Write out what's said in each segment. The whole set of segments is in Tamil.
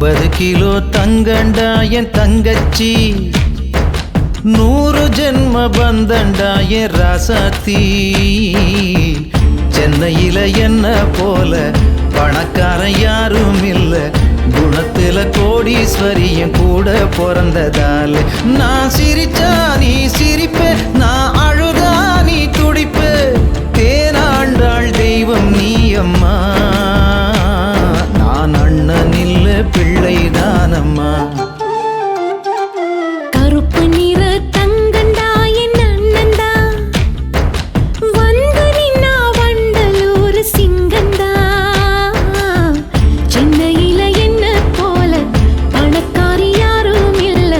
50 கிலோ தங்கண்டா என் தங்கச்சி, 100 ஜென்ம பந்தண்டா என் ராசாத்தி. சென்னையில என்ன போல பணக்காரன் யாரும் இல்ல, குணத்துல கோடீஸ்வரியும் கூட பிறந்ததால. நான் சிரிச்சா நீ சிரிப்பே, நான் அழுதா நீ துடிப்பே. தேனாண்டாள் தெய்வம் நீ அம்மா, நான் அண்ணன் இல்ல பிள்ளைதானம்மா. கருப்பு நிற தங்கண்டா என் அண்ணந்தா, வந்து நின்னா வண்டலூர் சிங்கந்தா. சென்னையில என்ன போல பணக்காரி யாரும் இல்ல,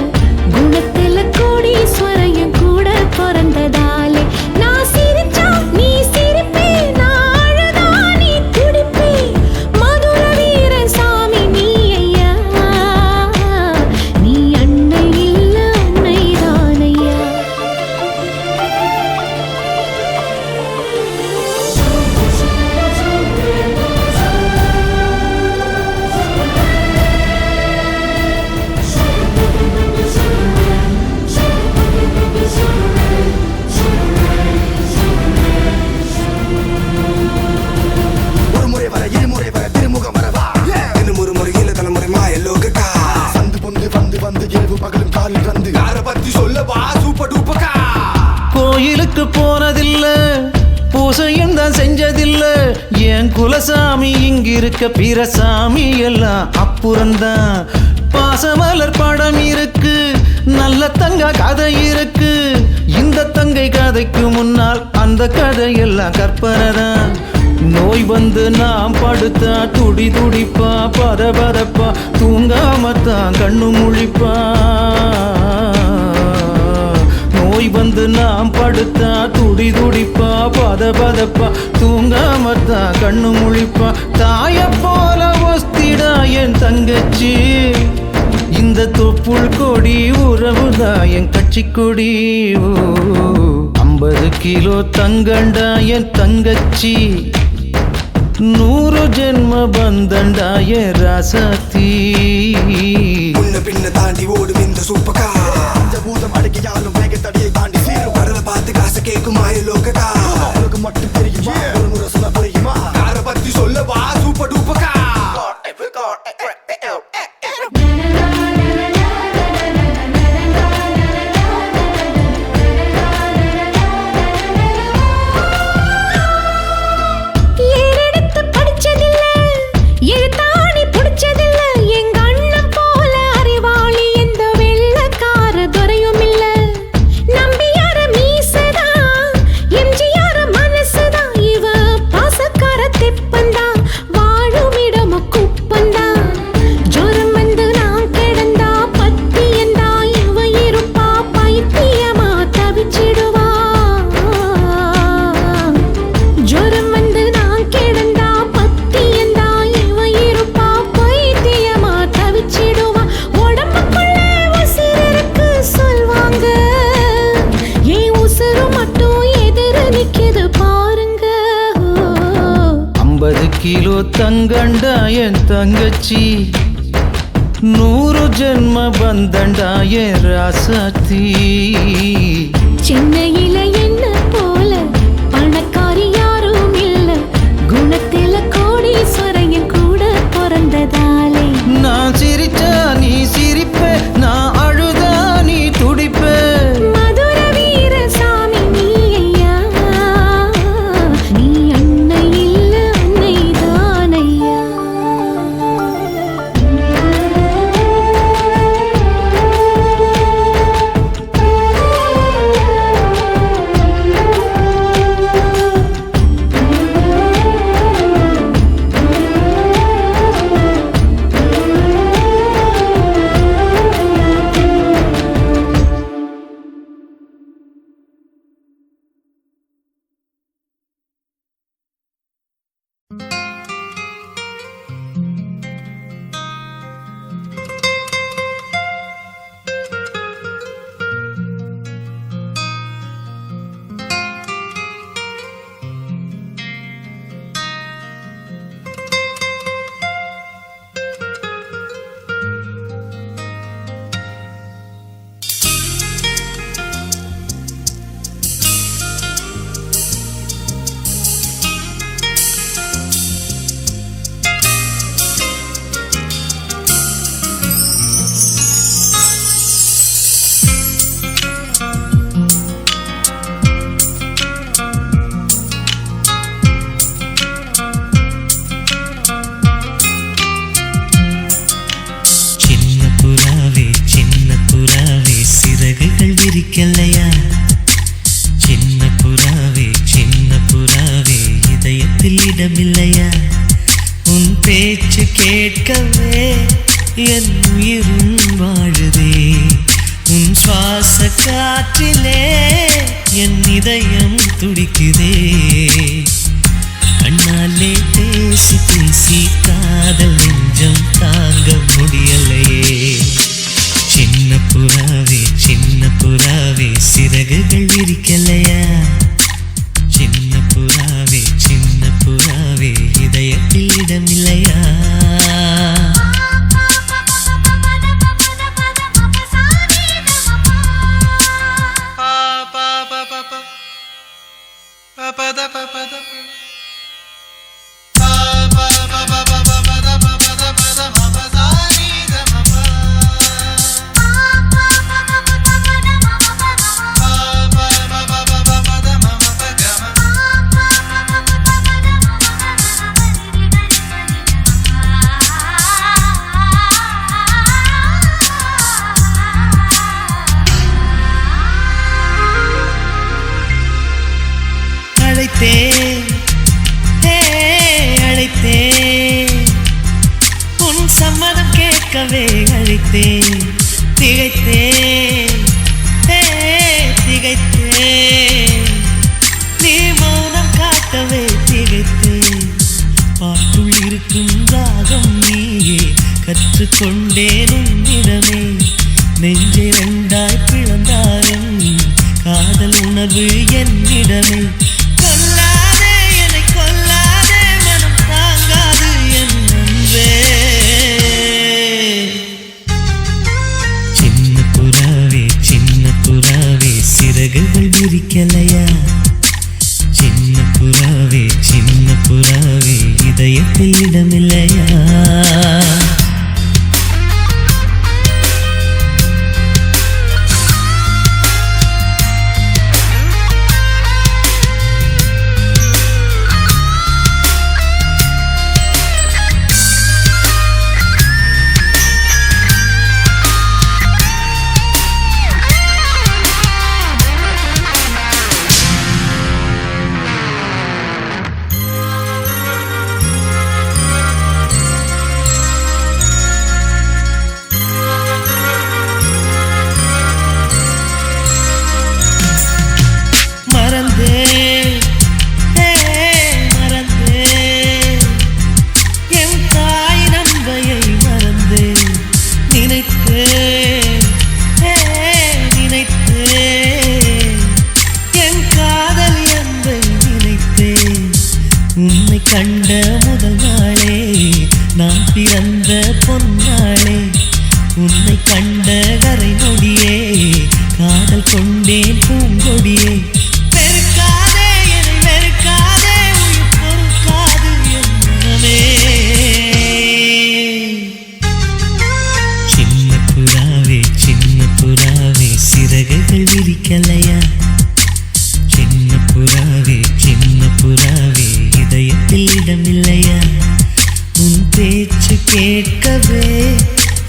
குணத்துல கோடீஸ்வரையும் கூட பிறந்ததாலே. நான் சிரிச்சா நீ சிரிப்பே, நான் அழுதா நீ துடிப்பே. மதுர வீர சாமி நீ ஐயா, நீ அன்னை இல்ல அன்னைதானையா. ஒரு முறை வர இருமுறை வர திருமுகம் வரவா, இன்னும் ஒரு முறை இல்ல தலைமுறை மாயலோகக்கா. சந்து பொந்து வந்து வந்து இரவு பகலும் காலில் வந்து யார பத்தி சொல்லவா சூப்பர் டூப்பக்கா. கோயிலுக்கு போனதில்ல, பூசையும் தான் செஞ்சதில்ல. என் குலசாமி இங்கிருக்க, பிற சாமி எல்லாம் அப்புறந்தான். பாசமலர் படம் இருக்கு, நல்ல தங்க கதை இருக்கு. இந்த தங்கை கதைக்கு முன்னால் அந்த கதையெல்லாம் கற்பனை தான். நோய் வந்து நாம் படுத்தா துடி துடிப்பா, பதபதப்பா, தூங்காமத்தான் கண்ணு முழிப்பா. நோய் வந்து நாம் படுத்தா துடி துடிப்பா, பதபதப்பா, தூங்காமத்தான் கண்ணு முழிப்பா. தாய போல ஒஸ்திடா என் தங்கச்சி, இந்த தொப்புள் கொடி உறவுதான் என் கட்சி கொடி. 50 கிலோ தங்கண்டா என் தங்கச்சி, 100 ஜென்ம பந்தண்டா என் ராசாத்தி. முன்ன பின்ன தாண்டி ஓடும் இந்த சூப்பக்கா, இந்த பூதம் அடக்கியாலும் வேக தடியை தாண்டி சீரும். கடலை பார்த்து காசு கேட்கும் மாயலோகக்கா. உனக்கு மட்டும் தெரியுமா, ஒரு முறை சொல்ல புரியுமா, யார பத்தி சொல்லவா சூப்பர் டூப்பக்கா. ஏறெடுத்து படிச்சதில்ல, எழுத்தாணி புடிச்சதில்ல. எங்க அண்ணன் போல அறிவாளி எந்த வெள்ளக்கார துறையும் இல்ல. நம்பியார மீசதா, எம்ஜிஆர் மனசுதா. இவ பாசக்கார தெப்பந்தா, வாழும் இடம குப்பந்தா. ஜோரம் வந்து நான் கிடந்தா பத்தியந்தா, இவ இருப்பா பைத்தியமா தவிச்சிடுவா. ஜோரம் வந்து நான் கிடந்தா பத்தியந்தா, இவ இருப்பா பைத்தியமா தவிச்சிடுவா. உடம்புக்குள்ள உசிர் இருக்கு சொல்வாங்க, ஏன் உசுறு மட்டும் எதிர நிக்குது பாருங்க. 50 கிலோ தங்கண்டா என் தங்கச்சி, 100 ஜென்ம பந்தண்டா என் ராசாத்தி. சென்னையில என்ன போல பணக்காரி யாரும் இல்ல, குணத்தில கோடீஸ்வரையும் கூட பிறந்ததாலே. நான் சிரிச்சா நீ சிரிப்பே, நான் அழுதா நீ துடிப்பே. மதுர வீர சாமி நீ ஐயா, நீ அன்னை இல்ல அன்னைதானையா. இடமில்லையா உன் பேச்சு கேட்கவே என் உயிரும் வாழுதே உன் சுவாச காற்றிலே என் இதயம் துடிக்குதே கண்ணாலே பேசி பேசி காதல் நெஞ்சம் தாங்க முடியலையே சின்ன புறாவே சிறகுகள் விரிக்கலையா சின்ன புறாவே இதயத்தில் இடமில்லையா அழைத்தேன் உன் சம்மதம் கேட்கவே அழைத்தேன் திகைத்தேன் நீ மௌனம் காட்டவே திகைத்தேன் பாட்டுள் இருக்கும் ராகம் நீயே கற்றுக்கொண்டேன் உன்னிடமே நெஞ்சை ரெண்டாய் பிளந்தாயும் காதல் உணர்வு என்னிடமே சிறகுகள் விரிக்கலையா சின்ன புறாவே இதயத்தில் இடமில்லையா உன்னை கண்ட முதல் நாளே நான் பிறந்த பொன்னாளே உன்னை கண்ட கரை நொடியே காதல் கொண்டேன் பூங்கொடியே வெறுக்காதே என்னை வெறுக்காதே உயிர் பொறுக்காது என் மனமே சின்ன புறாவே சிறகுகள் விரிக்கலையா சின்ன புறாவே இதயத்தில் இடமில்லையா உன் பேச்சு கேட்கவே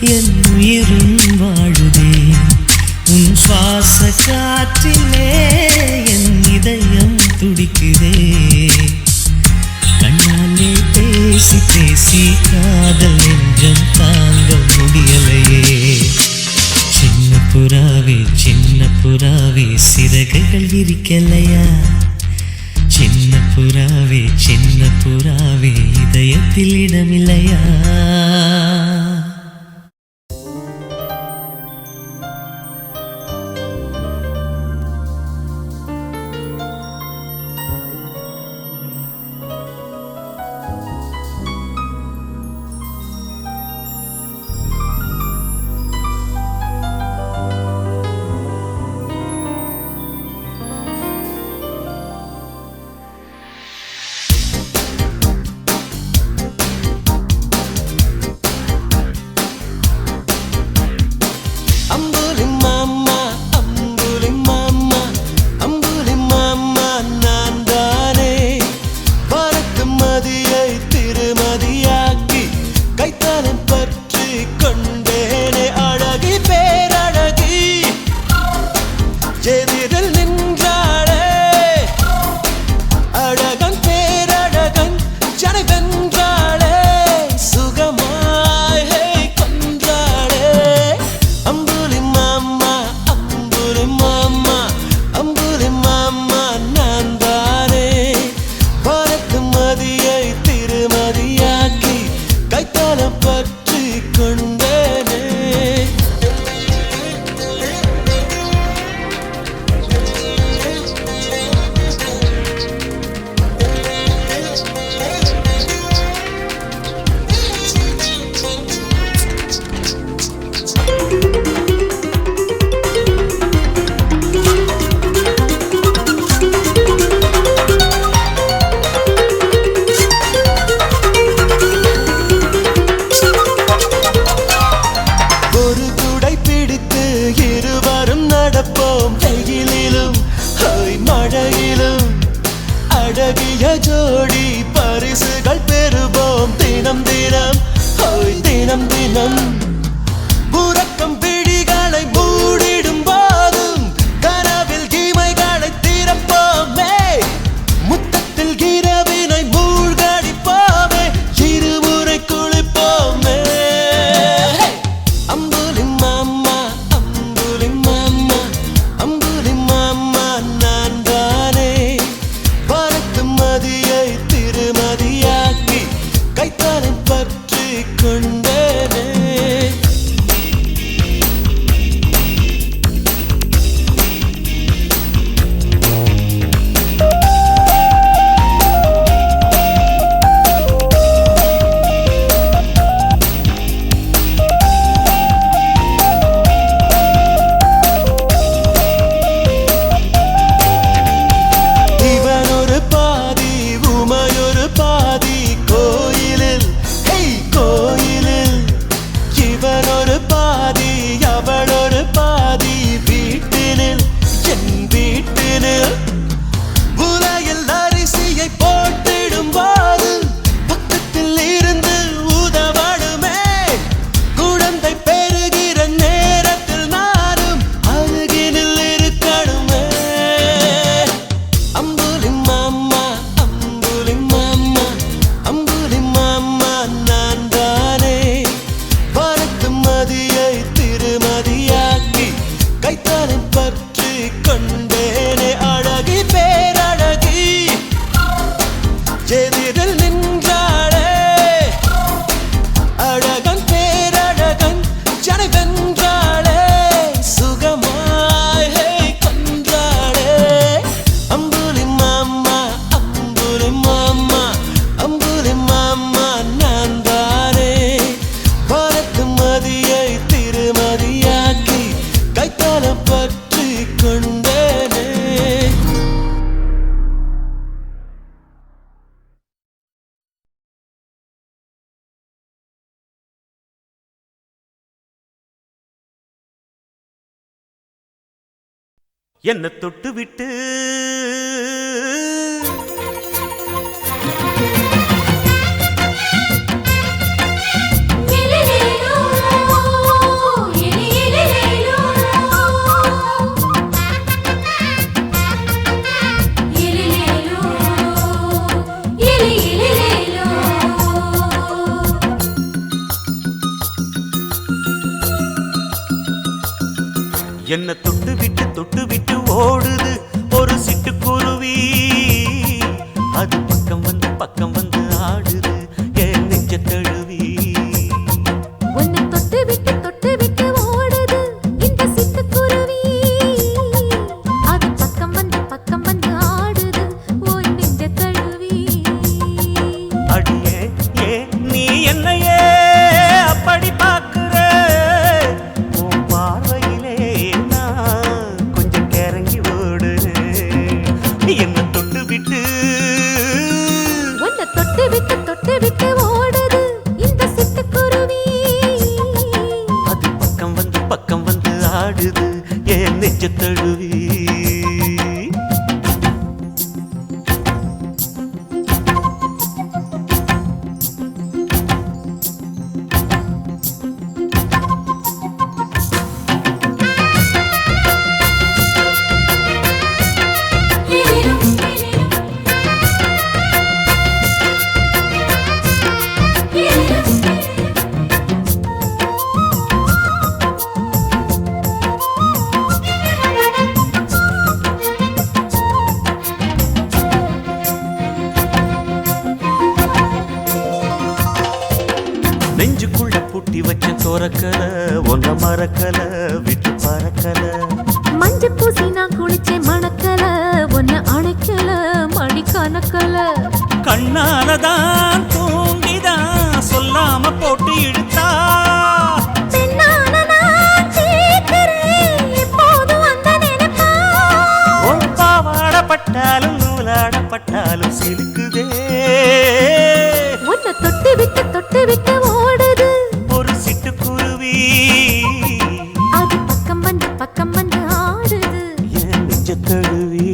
என் உயிரும் வாழுதே உன் சுவாச காற்றிலே என் இதயம் துடிக்குதே கண்ணாலே பேசி பேசி காதல் நெஞ்சம் தாங்க முடியலையே சின்ன புறாவே சிறகுகள் விரிக்கலையா சின்ன புறாவே இதயத்தில் இடமில்லையா என்ன தொட்டு விட்டு என்ன தொட்டு விட்டு ஓடுது ஒரு சிட்டுக்குருவி அது பக்கம் வந்து ஆடுது என் நெஞ்ச தழுவி உன்னை தொட்டு விட்டு ஓடுது இந்த சிட்டுக்குருவி அது பக்கம் வந்து ஆடுது உன் நெஞ்ச தழுவி அடியே ஏ நீ என்னையே அப்படி பார்க்கிற உன் பார்வையிலே நான் கொஞ்சம் கிறங்கி ஓடுறேன் என்ன தொட்டு விட்டு உன்னை தொட்டு விட்டு ஓடுது இந்த சிட்டுக்குருவி அது பக்கம் வந்து ஆடுது என் நெஞ்ச தழுவி நெஞ்சுக்குள்ள பூட்டி வச்ச தோரக்கல ஒன்ன மறக்கல விட்டு பறக்கல மஞ்ச பூசி நான் குளிச்சேன் மணக்கல உன்னை அணைக்கல மணி கணக்கல கண்ணாலதான் தூங்கிதான் சொல்லாம போட்டு இழுத்தா பெண்ணான நான் கேட்கிறேன் எப்போதும் அந்த நினைப்பா ஒரு பாவாடப்பட்டாலும் நூலாடப்பட்டாலும் சிலுக்குதே உன்னை தொட்டு விட்டு ஓடுது ஒரு சிட்டுக்குருவி அது பக்கம் வந்து ஆடுது என் நெஞ்ச தழுவி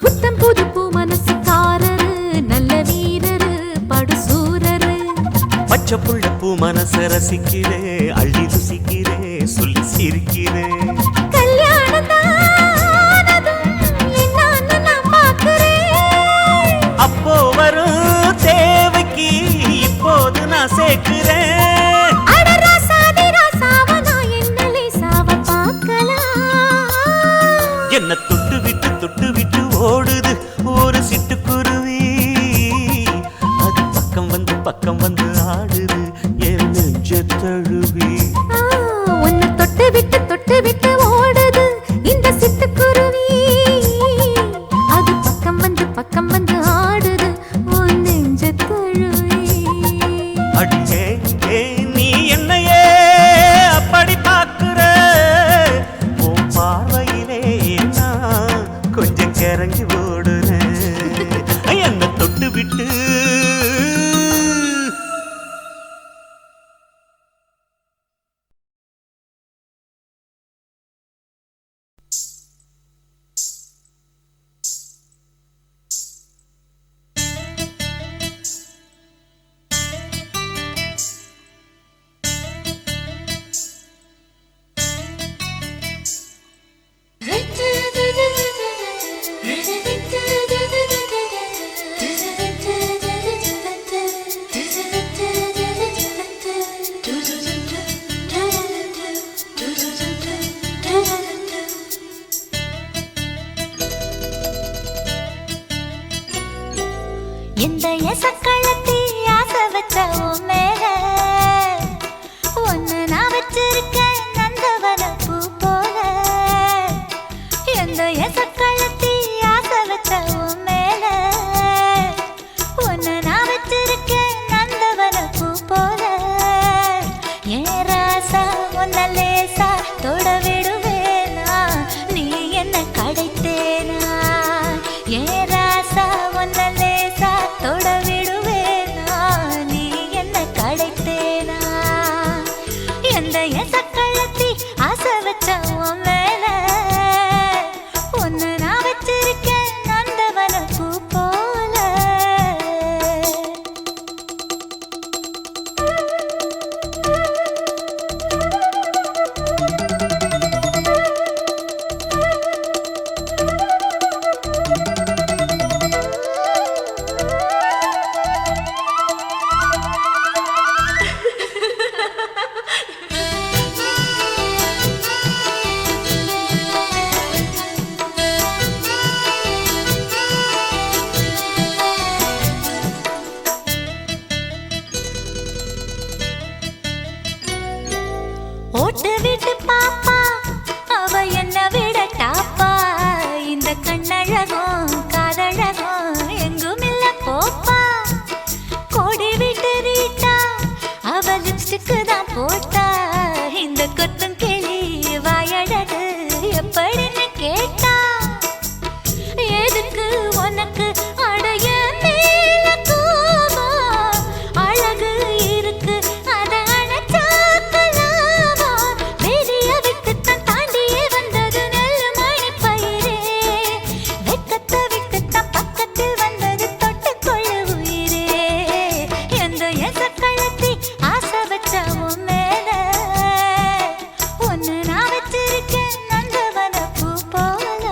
புத்தம் புது பூ மனசுக்காரரு நல்ல வீரரு படுசூரரு பச்சை புள்ள பூ மனச ரசிக்கிறே அள்ளி ருசிக்கிறே சொல்லி சிரிக்கிறே கல்யாணம் தானதும் என்னான்னு நான் பார்க்கிறேன் அப்போ வரும் தேவைக்கு இப்போது நான் சேர்க்கிறேன் அட ராசாதி ராசாவ நான் என்ன லேசாவ பார்க்கலாம் என்ன தொட்டு விட்டு ஓடுது ஒரு சிட்டுக்குருவி அது பக்கம் வந்து ஆடுது என் நெஞ்ச தழுவி உன்னை தொட்டு விட்டு ஓடுது இந்த சிட்டுக்குருவி அது பக்கம் வந்து ஆடுது உன் நெஞ்ச தழுவி அடியே ஏ நீ என்னையே அப்படி பார்க்கிற உன் பார்வையிலே நான் கொஞ்சம் கிறங்கி ஓடுறேன் என்ன தொட்டு விட்டு எந்த எசக்களத்தி ஆசை வச்ச உன் மேல ஒன்னு நான் வச்சிருக்கேன் நந்தவன பூ போல. எந்த எசக்களத்தி ஆசை வச்ச உன் மேல ஒன்னு நான் வச்சிருக்கேன் நந்தவன பூ போல. ஏன் ராசா உன்ன லேசா தொட விடுவேனா நீ என்ன கடைத்தேனா. ஏன் ராசா உன்ன லேசா தொட விடுவேனா நீ என்ன கடைத்தேனா. எந்த எசக்களத்தி ஆசை வச்ச உன் மேல ஒன்னு நான் வச்சிருக்கேன் நந்தவன பூ போல. ஓட்டு விட்டு பாப்பா அவ என்ன விட டாப்பா. இந்த கண்ணழகும் காதழகும் எங்கும் இல்ல போப்பா. கோடி விட்டு ரீட்டா அவ லிப்ஸ்டிக்கு தான் போட்டா. இந்த கொத்தும் கிளி வாயழகு எப்படின்னு கேட்டா. எதுக்கு உனக்கு அடைய மேல கோபம் அழகு இருக்கு அத அணைச்சாக்கலாமா. வெளிய விட்டுத்தான் தாண்டியே வந்தது நெல் மணி பயிரே. வெக்கத்தை விட்டுத்தான் பக்கத்தில் வந்தது தொட்டுக்கொள்ள உயிரே. எந்த எசக்களத்தி ஆசை வச்ச உன் மேல ஒன்னு நான் வச்சிருக்கேன் நந்தவன பூ போல.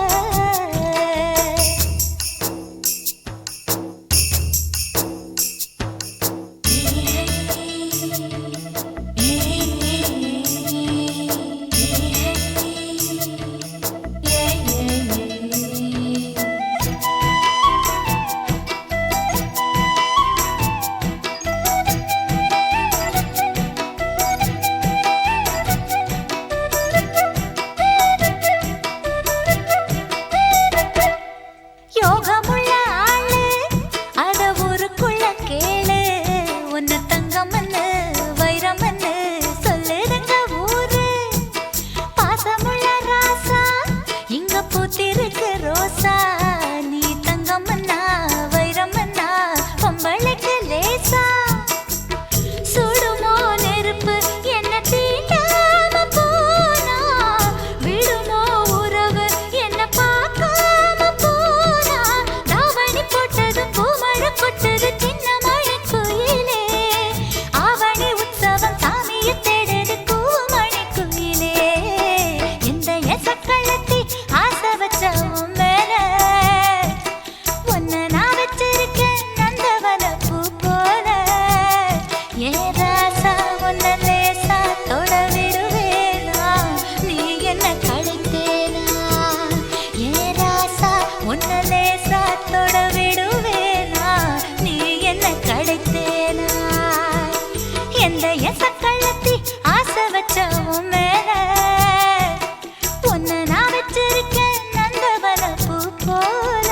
யோகமுள்ள ஆளு அத ஊருக்குள்ள கேளு. உன்ன தங்கமன்னு வைரமன்னு சொல்லுதுங்க ஊரு. பாசமுள்ள ராசா இங்க பூத்திருக்கு ரோசா. நீ தங்கமன்னா வைரமன்னா பொம்பளைக்கு லேசா. சுடுமோ நெருப்பு என்ன தீண்டாம போனா. விடுமோ உறவு என்ன பார்க்காம போனா. தாவணி போட்டதும் பூமழை கொட்டது சின்ன மழை குயிலே. ஆவணி உற்சவம் சாமிய தேடுது பூமணி குயிலே. எந்த எசக்களத்தி ஆசை வச்ச உன் மேல ஒன்னு நான் வச்சிருக்கேன் நந்தவன பூ போல. ஏன் ராசா உன்ன லேசா தொட விடுவேனா நீ என்ன கடைத்தேனா. ஏன் ராசா உன்ன லேசா தொட விடுவேனா நீ என்ன கடைத்தேனா. எந்த எசக்களத்தி ஆசை வச்ச உன் மேல ஒன்னு நான் வச்சிருக்கேன் நந்தவன பூ போல.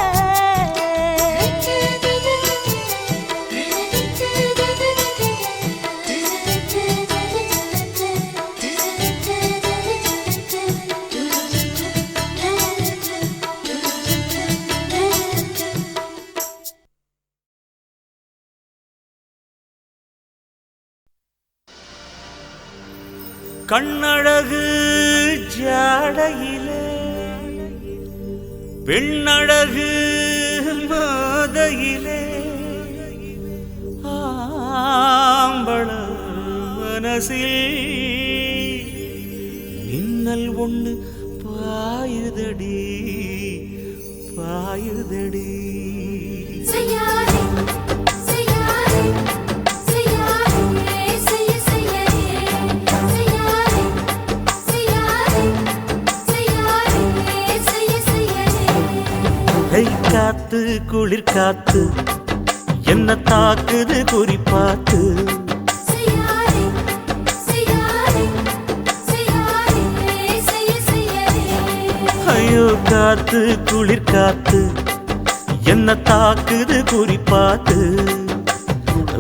கண்ணழகு ஜாடையிலே பெண்ணழகு மாதையிலே ஆம்பள மனசில் மின்னல் ஒண்ணு பாயுதடி பாயுதடி. செய்யாதே செய்யாதே செய்யாதே செய்ய செய்யாதே செய்யாதே செய்யாதே செய்ய செய்யாதே. கை காத்து குளிர் காத்து என்ன தாக்குது குறிப்பாத்து ஐயோ காத்து குளிர் காத்து என்ன தாக்குது குறிப்பாத்து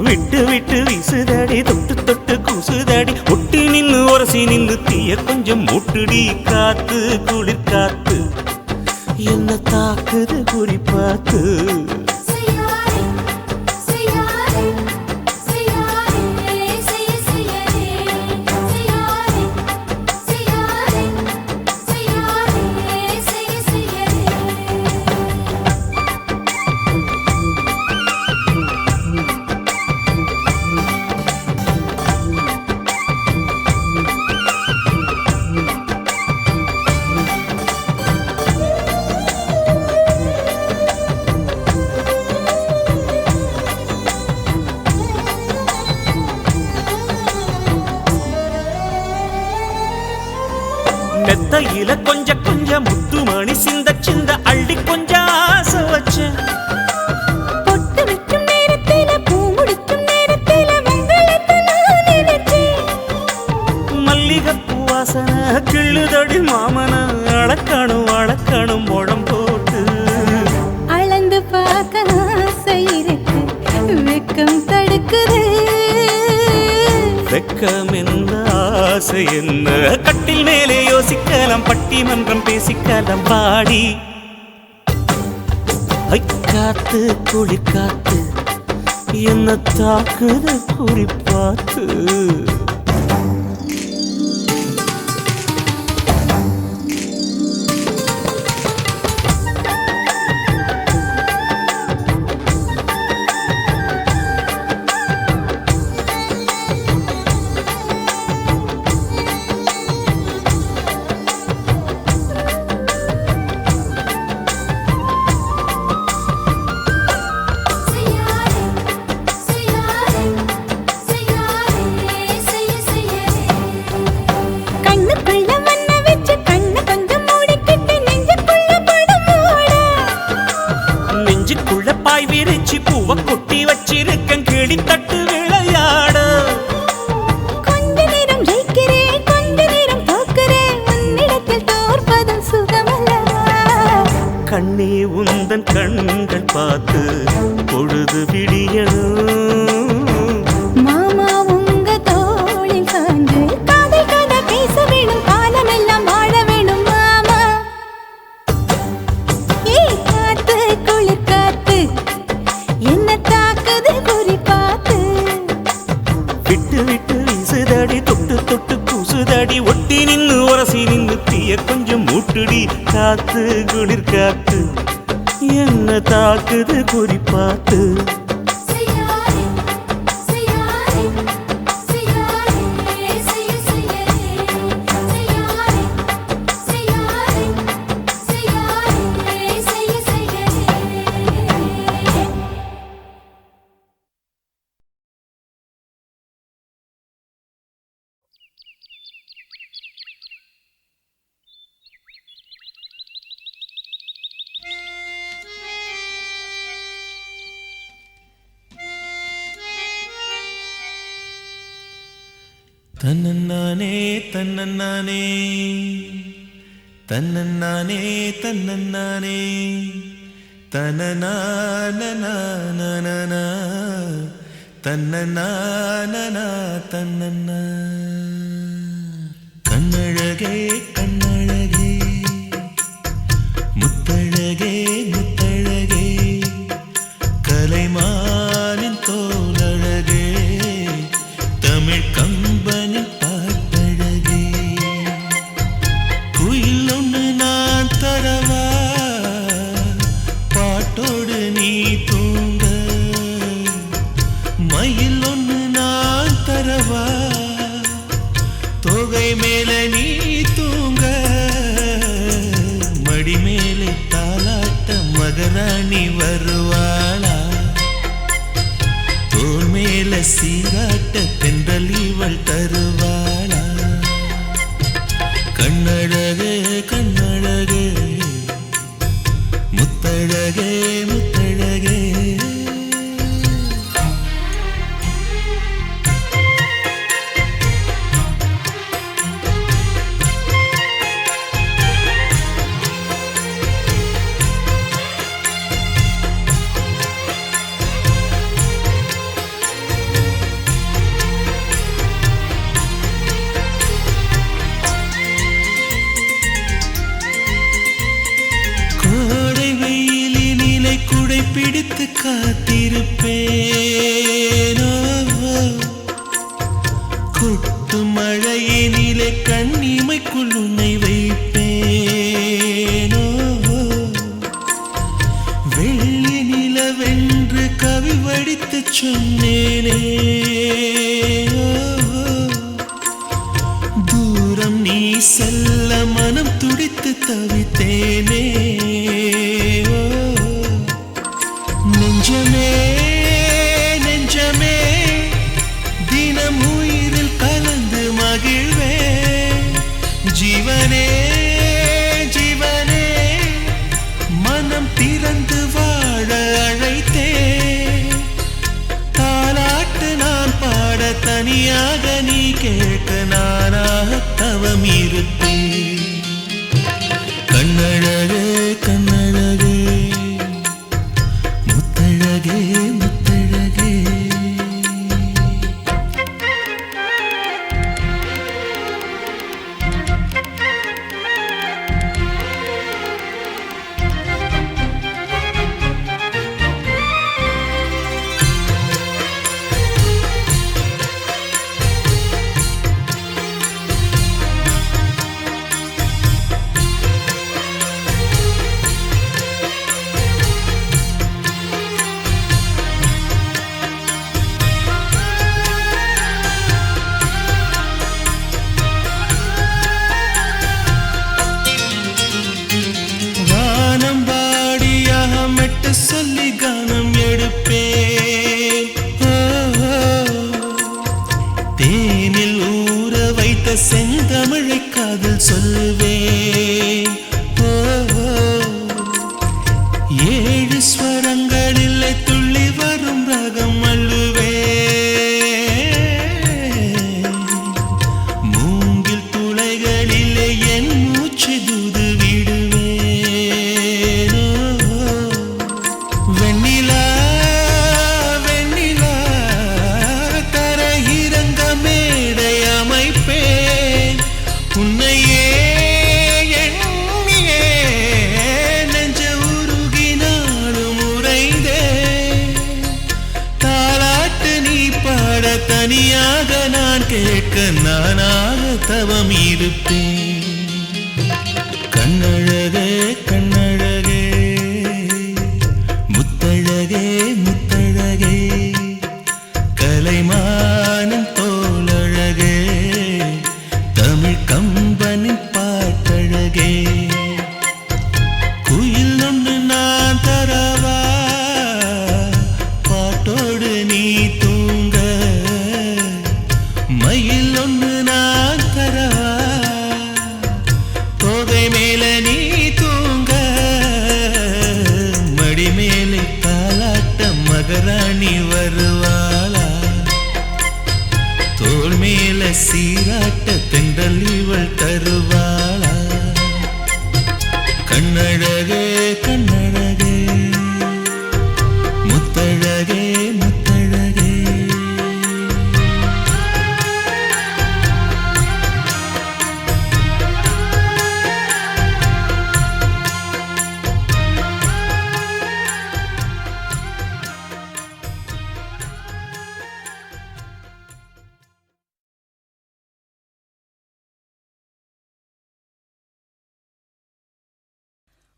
விட்டு விட்டு வீசுதடி தொட்டு தொட்டு கூசுதடி ஒட்டி நின்னு உரசி நின்னு தீய கொஞ்சம் முட்டுடி காத்து குளிர் காத்து என்ன தாக்குது குறிப்பாத்து மெத்தையில கொஞ்சம் கொஞ்சம் முத்துமணி சிந்த சிந்த அள்ளி கொஞ்சம் ஆசை வச்ச பொட்டு வைக்கும் நேரத்தில பூ முடிக்கும் நேரத்தில மங்களத்தை நான் நினைச்சேன் மல்லிகைப்பூ வாசனை கிள்ளுதடி மாமன அளக்கணும் அளக்கணும் முழம் போட்டு அளந்து பார்க்க ஆசை இருக்கு வெக்கம் தடுக்குது வெக்கம் என்ன ஆசை என்ன கட்டில் மேலே யோசிக்கலாம் பட்டிமன்றம் பேசிக்கலாம் பாடி காத்து குளிர் காத்து என்ன தாக்குது குறிப்பாத்து பாய் விரிச்சி பூவ கொட்டி வச்சிருக்கேன் கிளி தட்டு விளையாட கொஞ்ச நேரம் ஜெயிக்கிறேன் கொஞ்ச நேரம் தோக்கிறேன் உன்னிடத்தில் தோற்பதும் சுகமல்லவா கண்ணே உந்தன் கண்கள் பார்த்து பொழுது விடியணும் மாமா உங்க தோளில் சார்ந்து காதல் கதை பேச வேணும் காலமெல்லாம் வாழ வேணும் மாமா காத்து குளிர் காத்து என்ன தாக்குது குறிப்பாத்து விட்டு விட்டு வீசுதடி தொட்டு தொட்டு கூசுதடி ஒட்டி நின்னு உரசி நின்னு தீய கொஞ்சம் மூட்டுடி காத்து குளிர் காத்து என்ன தாக்குது குறிப்பாத்து தன்னன்னானே தன்னன்னானே தன்னன்னானே தன்னன்னானே தனநானநானநா தன்னநானனா தன்னன்னா கண்ணழகே கண்ணழகே முத்தழகே முத்தழகே கலைமானின் தோலழகே தமிழ் கம்பனின் பாட்டழகே குயில் ஒன்று நான் தரவா பாட்டோடு நீ தூங்க மயில் ஒன்று நான் தரவா தொகை மேல நீ தூங்க மடி மேலே தாலாட்ட மகராணி வருவாளா தோல் மேல சீராட்ட தென்றல் இவள் தருவாளா கண்ணழகே கண்ணழகே முத்தழகே முத்தழகே கண்ணுக்குள் உன்னை வைப்பேனோ வெள்ளி நிலவென்று கவி வடித்து சொன்னேனே தூரம் நீ செல்ல மனம் துடித்து தவித்தேனே நெஞ்சமே நெஞ்சமே தினம் உயிரில் கலந்து மகிழ்வே ஜீவனே ஜீவனே மனம் திறந்து வாழ அழைத்தே தாலாட்டு நான் பாட தனியாக நீ கேட்க நானாக தவம் இருப்பேன் கண்ணழகே கண்ணழகே முத்தழகே முத்தழகே சொல்லி கானம் எடுப்பேன் தேனில் ஊற வைத்த செந்தமிழை காதல் சொல்வேன் ஏழு ஸ்வரங்களில் துள்ளி வரும் ரகம் அள்ளுவேன் மூங்கில் துளைகளிலே என் மூச்சு தூது தனியாக நான் கேட்க நானாக தவம் இருப்பேன் கண்ணழகே கண்ணழகே முத்தழகே முத்தழகே கலைமானின் தோளழகே தமிழ் கம்பனின் பாட்டழகே குயில் ஒன்று நான் தரவா பாட்டோடு நீ தூங்க மயில் ஒன்று நான் தரவா தோகை மேல நீ தூங்க மடி மேலே தாலாட்ட மகராணி வருவாளா தோள் மேல சீராட்ட தென்றல் இவள் தருவாளா கண்ணழகே கண்ணழகே முத்தழகே முத்தழகே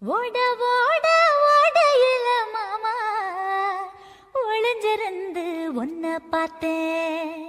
ஓட ஓட ஓடையில மாமா ஒளிஞ்சிருந்து ஒன்ன பார்த்தேன்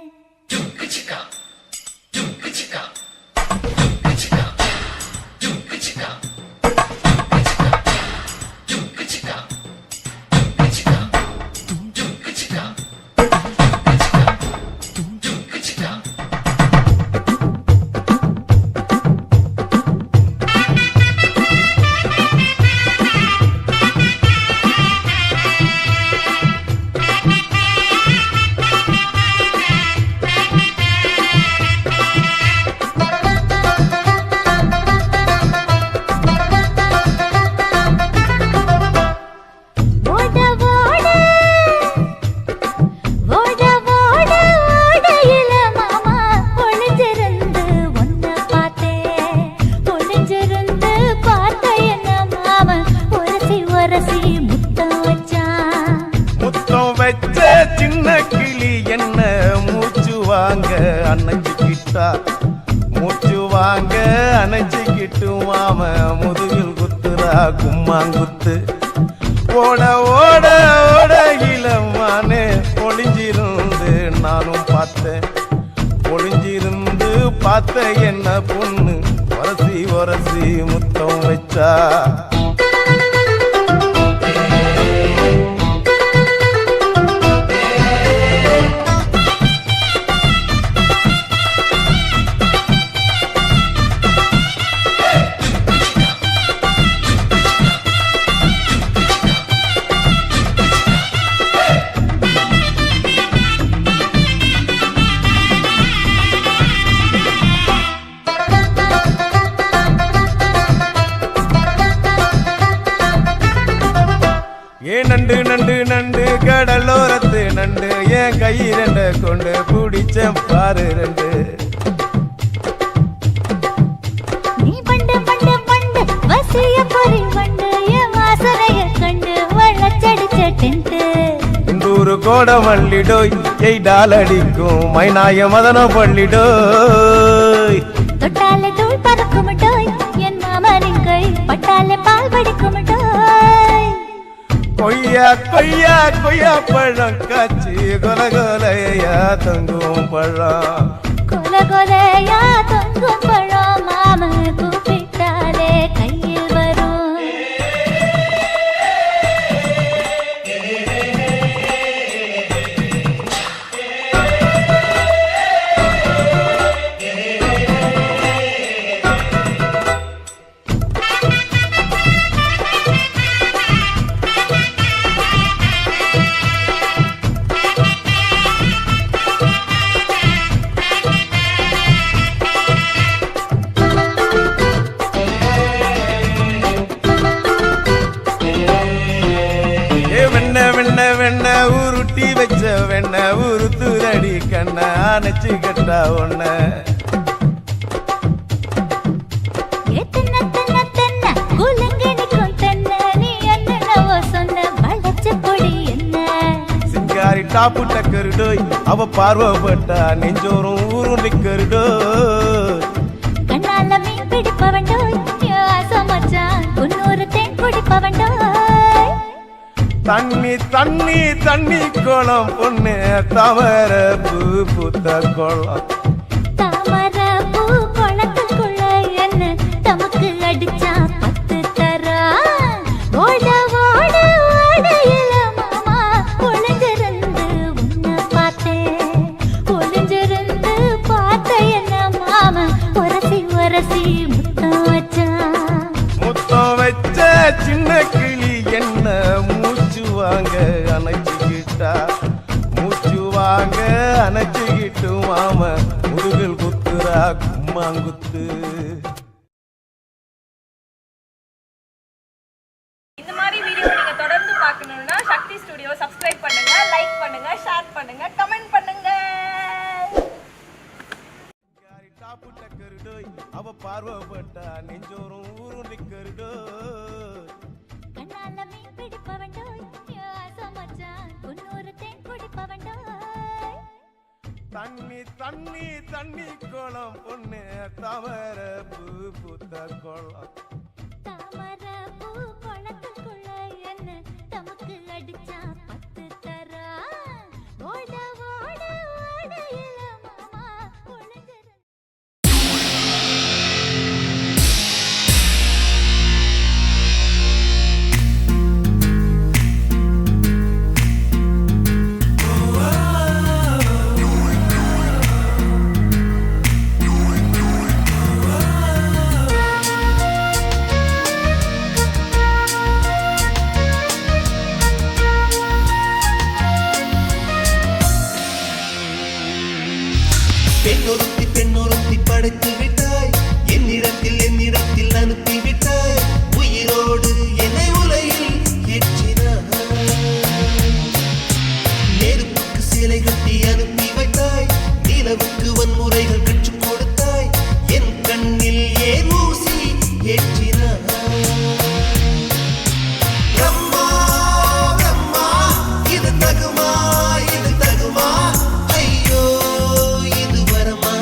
அன்னைக்கு கிட்டா மூச்சு வாங்க அணைச்சிக்கிட்டு மாம முதுகில் குத்துறா கும்மாங்குத்து ஓட ஓட ஓட இளமானே ஒளிஞ்சிருந்து நானும் பார்த்தேன் ஒளிஞ்சிருந்து பார்த்த என்ன பொண்ணு ஒரசி ஒரசி முத்தம் வச்சா நண்டு நண்டு நண்டு கடலோரத்து நண்டு என் கை ரெண்ட கொண்டு பிடிச்ச பாரு ரெண்டு நீ பண்டு பண்டு பண்டு வசிய பொறி பண்டு என் வாசனைய கண்டு வள்ளச்சடிச்ச டென்ட் இந்தூரு கோட மல்லிடோய் எய்டால் அடிக்கும் மைனாய மதன பள்ளிடோய் தொட்டாலே தூள் பறக்குமட்டோய் என் மாமனின் கை பட்டாலே பால் வடிக்குமட்டோய் கொய்யா கொய்யா கொய்யா பழம் காய்ச்சி கொல கொலையா தொங்கும் பழம் கொல கொலையா தொங்கும் பழம் மாம கூப்பிட்டாலே கையில் வரும் வெண்ண உருட்டி வச்ச வெண்ண உருத்துரடி கண்ண அணைச்சு கட்டா ஒன்ன சிங்காரி டாப்பு டக்கருடோய் அவ பார்வப்பட்டா நெஞ்சோறும் ஊரும் நிக்கருடோய் கண்ணால மீன் பிடிப்பவண்டோய் ஆசமச்சான் குன்னூறு தேன் குடிப்பவண்டோய் தண்ணி தண்ணி தண்ணி கோலம் பொண்ணு தாமர பூ பூத்த கோலம் தாமர பூ குளத்துக்குள்ள என்ன தமக்கு அடிச்சா 10 தரா ஓட ஓட ஓடையில மாமா ஒளிஞ்சிருந்து உன்னை பார்த்தேன் ஒளிஞ்சிருந்து பார்த்த என்ன மாமா ஒரசி ஒரசி முத்தம் வச்ச சின்ன கிளி என்ன மூச்சு வாங்க அணைச்சிக்கிட்டா மூச்சு வாங்க அணைச்சிக்கிட்டு மாம முதுகில் குத்துறா கும்மாங்குத்து இந்த மாதிரி வீடியோ நீங்க தொடர்ந்து பார்க்கணும்னா சக்தி ஸ்டுடியோ சப்ஸ்கிரைப் பண்ணுங்க, லைக் பண்ணுங்க, ஷேர் பண்ணுங்க, கமெண்ட் பண்ணுங்க. டாப்பு டக்கருடோய் அவ பார்வப்பட்டா நெஞ்சோறும் ஊரும் நிக்கருடோய் கண்ணால மீன் பிடிப்பவண்டோய் ஆசமச்சான் குன்னூறு தேன் குடிப்பவண்டோய் தண்ணி தண்ணி தண்ணி கோலம் பொண்ணு தாமர பூ பூத்த கோலம் தாமர பூ குளத்துக்குள்ள என்ன தமக்கு அடிச்சா 10 தரா ஓட ஓட ஓடையில மாமா ஒளிஞ்சிருந்து பெண்ணொருத்தி படைத்து விட்டாய் என்னிடத்தில் அனுப்பி விட்டாய் உயிரோடு என்னை உலகில் ஏற்றினாய் நெருப்புக்கு சிலை கட்டி அனுப்பி வைத்தாய் நிலவுக்கு வன்முறைகள் கற்றுக் கொடுத்தாய் என் கண்ணில் ஏன் ஊசி ஏற்றினாய் அம்மா அம்மா இது தகுமா ஐயோ இது வரமா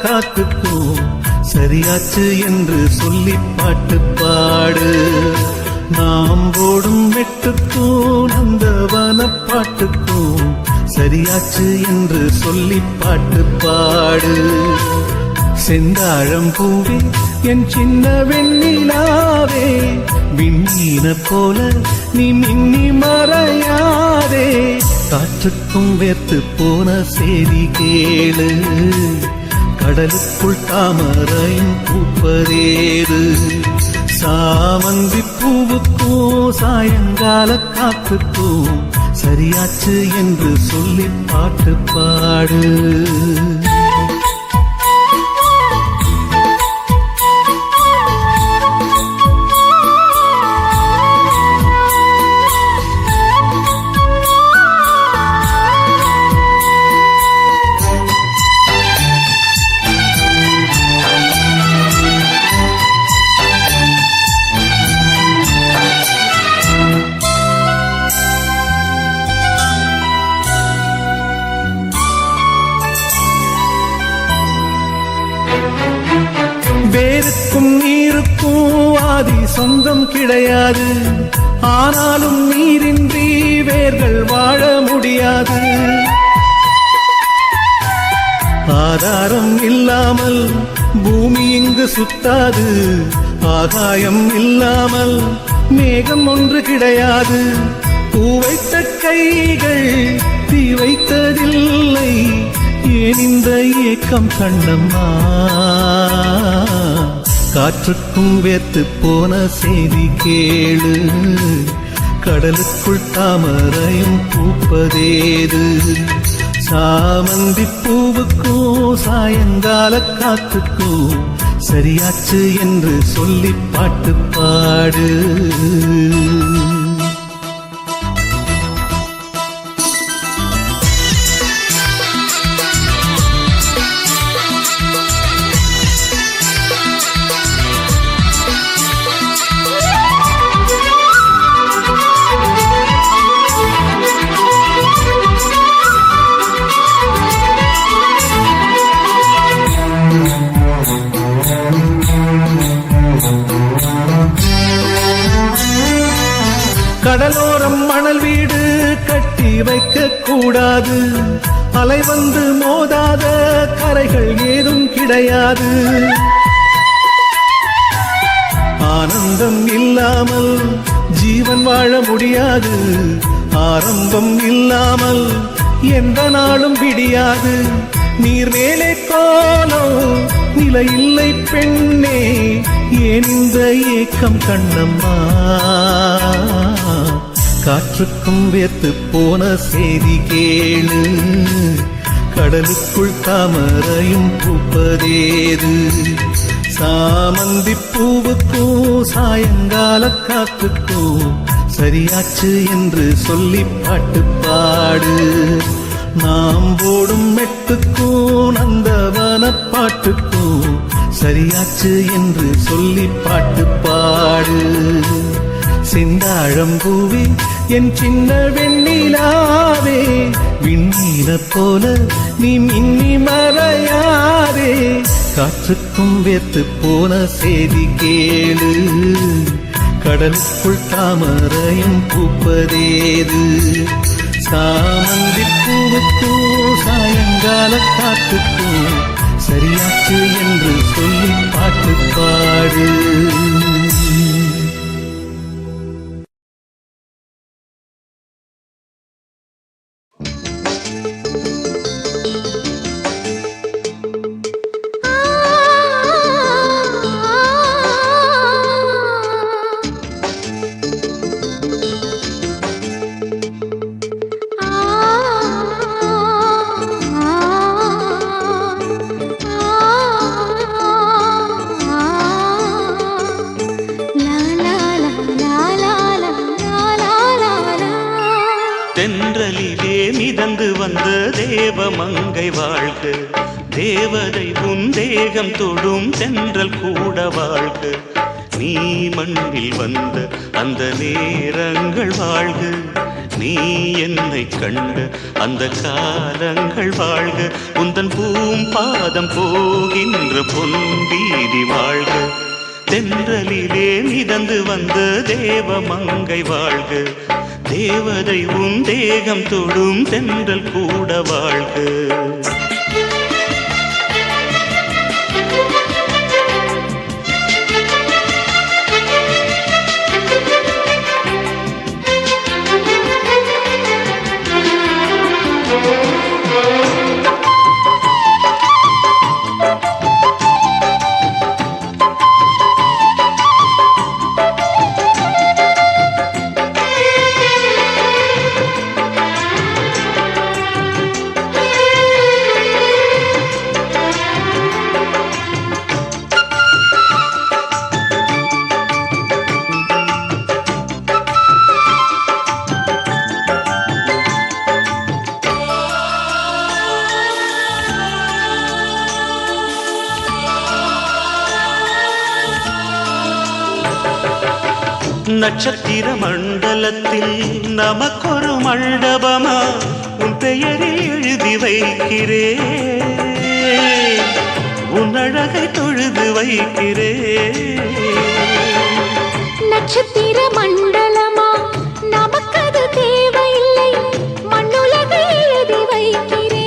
காத்துக்கும் சரியாச்சு என்று சொல்லி பாட்டு பாடு. நாம் போடும் வெட்டுக்கும் நந்தவன பாட்டுக்கும் சரியாச்சு என்று சொல்லி பாட்டு பாடு. செந்தாழம் பூவே என் சின்ன வெண்ணிலாவே, விண்ணீன போல நீ மின்னி மறையாதே. காற்றுக்கும் வேர்த்து போன செய்தி கேளு, கடலுக்குள் தாமரையும் பூப்பதேது. சாமந்தி பூவுக்கும் சாயங்கால காத்துக்கும் சரியாச்சு என்று சொல்லி பாட்டு பாடு. வேருக்கும் நீருக்கும் ஆதி சொந்தம் கிடையாது, ஆனாலும் நீரின்றி வேர்கள் வாழ முடியாது. ஆதாரம் இல்லாமல் பூமி இங்கு சுத்தாது, ஆகாயம் இல்லாமல் மேகம் ஒன்று கிடையாது. பூ வைத்த கைகள் தீ வைத்ததில்லை, ஏன் இந்த ஏக்கம் கண்ணம்மா? காற்றுக்கும் வேர்த்து போன செய்தி கேளு, கடலுக்குள் தாமரையும் பூப்பதேது. சாமந்தி பூவுக்கும் சாயங்கால காத்துக்கும் சரியாச்சு என்று சொல்லி பாட்டு பாடு. கடலோரம் மணல் வீடு கட்டி வைக்க கூடாது, அலை வந்து மோதாத கரைகள் ஏதும் கிடையாது. ஆனந்தம் இல்லாமல் ஜீவன் வாழ முடியாது, ஆரம்பம் இல்லாமல் எந்த நாளும் விடியாது. நீர் மேலே கோலம் நிலையில்லை பெண்ணே, ஏன் இந்த ஏக்கம் கண்ணம்மா? காற்றுக்கும் வேர்த்து போன செய்தி கேளு, கடலுக்குள் தாமரையும் பூப்பதேது. சாமந்தி பூவுக்கும் சாயங்கால காத்துக்கும் சரியாச்சு என்று சொல்லி பாட்டு பாடு. நாம் போடும் மெட்டுக்கும் நந்தவன பாட்டுக்கும் சரியாச்சு என்று சொல்லி பாட்டு பாடு. செந்தாழம் பூவே என் சின்ன வெண்ணிலாவே, விண்ணீன போல நீ மின்னி மறையாதே. காற்றுக்கும் வேர்த்து போன செய்தி கேளு, கடலுக்குள் தாமரையும் பூப்பதேது. சாமந்தி பூவுக்கும் சாயங்கால காத்துக்கும் சரியாச்சு என்று சொல்லி பாட்டு பாடு. தென்றலிலே மிதந்து வந்த தேவமங்கை வாழ்க, தேவதை உன் தேகம் தொடும் தென்றல் கூட வாழ்க. நீ மண்ணில் வந்த அந்த நேரங்கள் வாழ்க, நீ என்னை கண்டு அந்த காலங்கள் வாழ்க உந்தன் பூம்பாதம் போகின்ற பொன்வீதி வாழ்க தென்றலிலே மிதந்து வந்த தேவ மங்கை வாழ்க தேவதை உன் தேகம் தொடும் தென்றல் கூட வாழ்க நட்சத்திர மண்டலத்தில் நமக்கொரு மண்டபமா உன் பெயரில் எழுதி வைக்கிறே உன் அழகை தொழுது வைக்கிறே நட்சத்திர மண்டலமா நமக்கது தேவையில்லை மண்ணுலகை எழுதி வைக்கிறே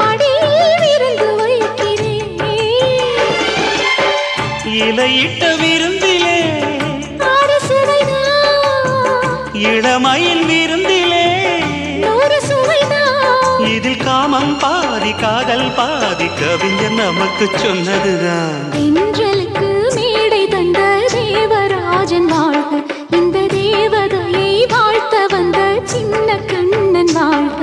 மடியில் விருந்து வைக்கிறே இலையிட்ட விருந்திலே இளமயில் விருந்திலே இதில் காமம் பாதி காதல் பாதி கவிஞர் நமக்கு சொன்னதுதான் தென்றலுக்கு மேடை தந்த தேவராஜன் வாழ்க இந்த தேவதையை வாழ்த்த வந்த சின்ன கண்ணன் வாழ்க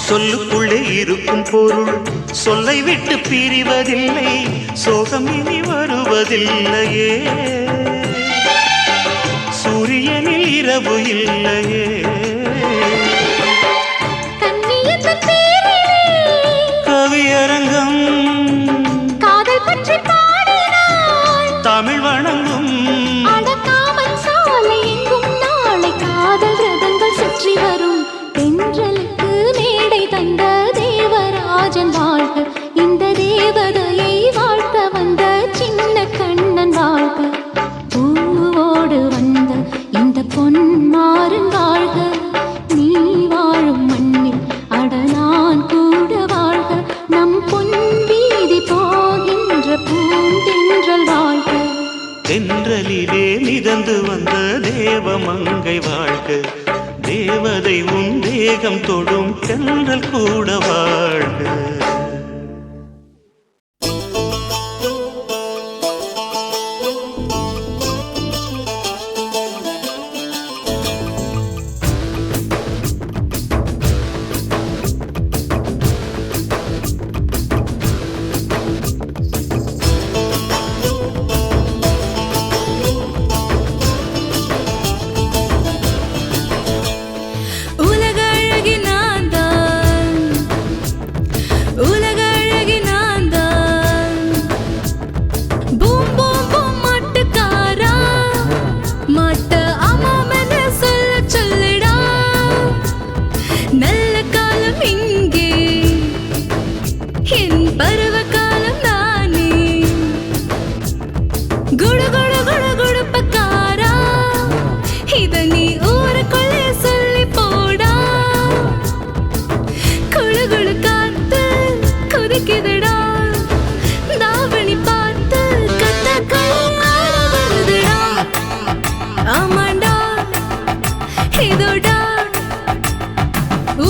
சொல்லுக்குள்ளே இருக்கும் பொருள் சொல்லை விட்டு பிரிவதில்லை சோகம் இனி வருவதில்லையே சூரியனில் இரவு இல்லையே கவியரங்கம் காதல் பற்றி பாடினாள் தமிழ் வணங்கும் அடக்காமல் சாலை எங்கும் நாளை காதல் ரதங்கள் சுற்றி வரும் தென்றலுக்கு மேடை தந்த தேவராஜன் வாழ்க இந்த தேவதையை வாழ்த்த வந்த சின்ன கண்ணன் வாழ்க பூவோடு வந்த இந்த பொன்மாறன் வாழ்க நீ வாழும் மண்ணில் அடனான் கூட வாழ்க நம் பொன் வீதி போகின்ற பூந்தென்றல் வாழ்க தென்றலிலே மிதந்து வந்த தேவ மங்கை வாழ்க தேவதை உன் தேகம் தொடும் தென்றல் கூட வாழ்க உலக அழகி நான் தான்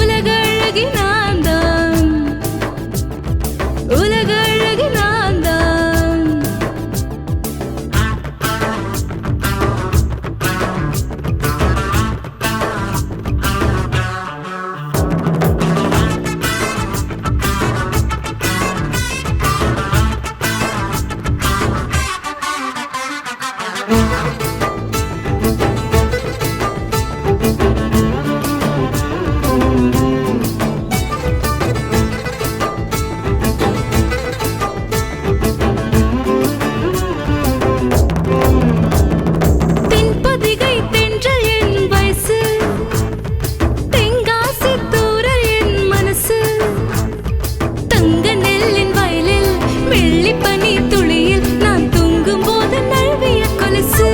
உலகழகி நான்தான், உலகழகி நான்தான். தென்பதிகை தென்றல் என் வயசு, தென்காசி தூரல் என் மனசு, தங்க நெல்லின் வயலில் வெள்ளி பனி துளியில் நான் தூங்கும் போது நழுவிய கொலுசு,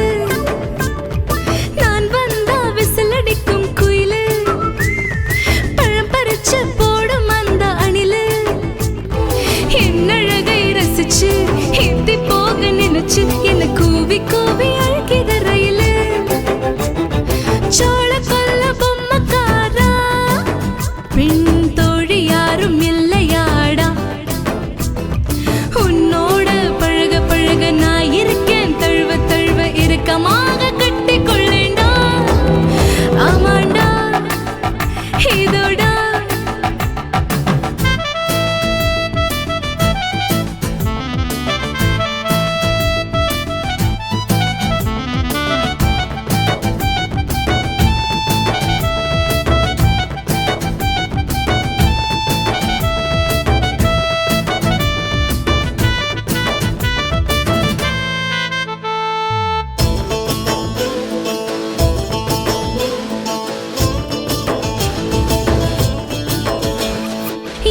நான் வந்தா விசிலடிக்கும் குயிலு, பழம் பறிச்சு போடும் அந்த அணிலு, என் அழகை ரசிச்சு எத்தி போக நினைச்சு என்ன கூவி கூவி அழுகிற ரயிலு, சோழ கொல்ல பொம்மக்காரா, பெண் தோழி யாரும் இல்லையாடா, உன்னோட பழக பழக நான் இருக்கேன், தழுவ தழுவ இறுக்கமாக கட்டி கொள்ளேண்டா, ஆமாண்டா இதோடா.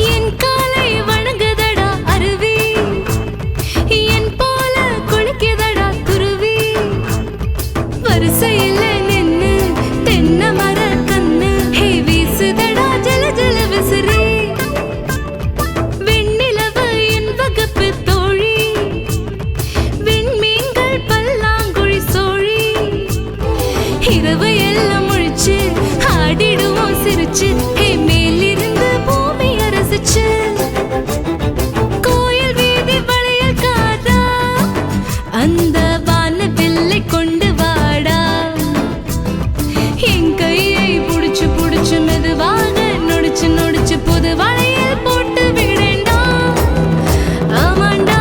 என் காலை வணங்குதடா அருவி, என் போல குளிக்குதடா குருவி, வரிசையில நின்னு தென்னை மர கண்ணு ஹே வீசுதடா ஜல ஜல விசிறி, வெண்ணிலவு என் வகுப்பு தோழி, விண்மீன்கள் பல்லாங்குழி சோழி, இரவு எல்லாம் முழிச்சு ஆடிடுவோம் சிரிச்சு ஹே மேலிருந்து பூமி அரசிச்சு, கோயில் வீதி வளையல்காரா, அந்த வானவில்லை கொண்டு வாடா, என் கையை புடிச்சு புடிச்சு மெதுவாக நொடிச்சு நொடிச்சு புது வளையல் போட்டு விடேண்டா, ஆமாண்டா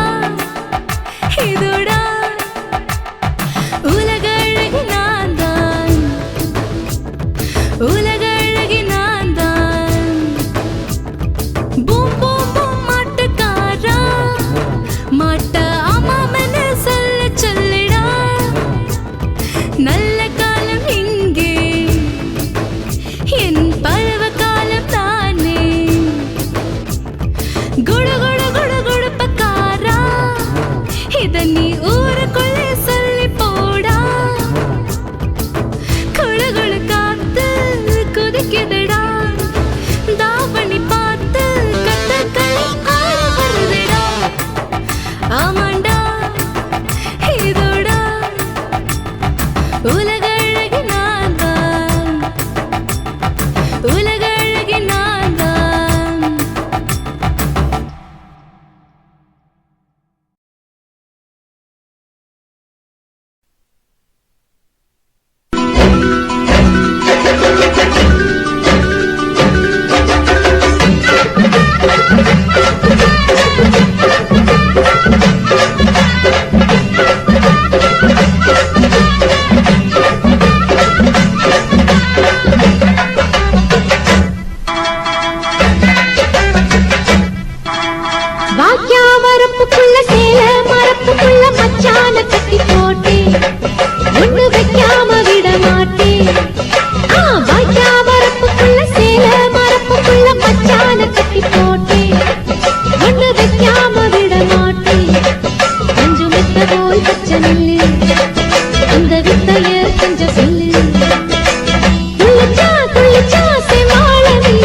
இதோடா. உலகழகி நான்தான், உலகழகி நான்தான். பூம் பூம் பூம் மாட்டுக்காரா, மாட்ட ஆமாமென்னு சொல்ல சொல்லிடா, நல்ல காலம் இங்கே என் பருவ காலம் தானே, குடு குடு குடு குடுப்பக்காரா, இத நீ ஊருக்குள்ளே சொல்லி போடா, குடு குடு காத்து குதிக்குதுடா, தாவணி பார்த்து கட்டக்களி ஆட வருதுடா, ஆமாண்டா இதோடா. உலகழகி நான்தான், உலகழகி நான்தான். வாக்கியா வரப்புக்குள்ள சேல மரப்புக்குள்ள மச்சான கட்டி போட்டேன், ஒண்ணு வைக்காம விட மாட்டேன். வாக்கியா வரப்புக்குள்ள சேல மரப்புக்குள்ள மச்சான கட்டி போட்டேன், ஒண்ணு வைக்காம விட மாட்டேன். கொஞ்சம் மெத்த போல் பச்சை நெல்லு, அந்த வித்தைய கொஞ்சம் சொல்லு, துள்ளிச்சா துள்ளிச்சா செமாள நீ.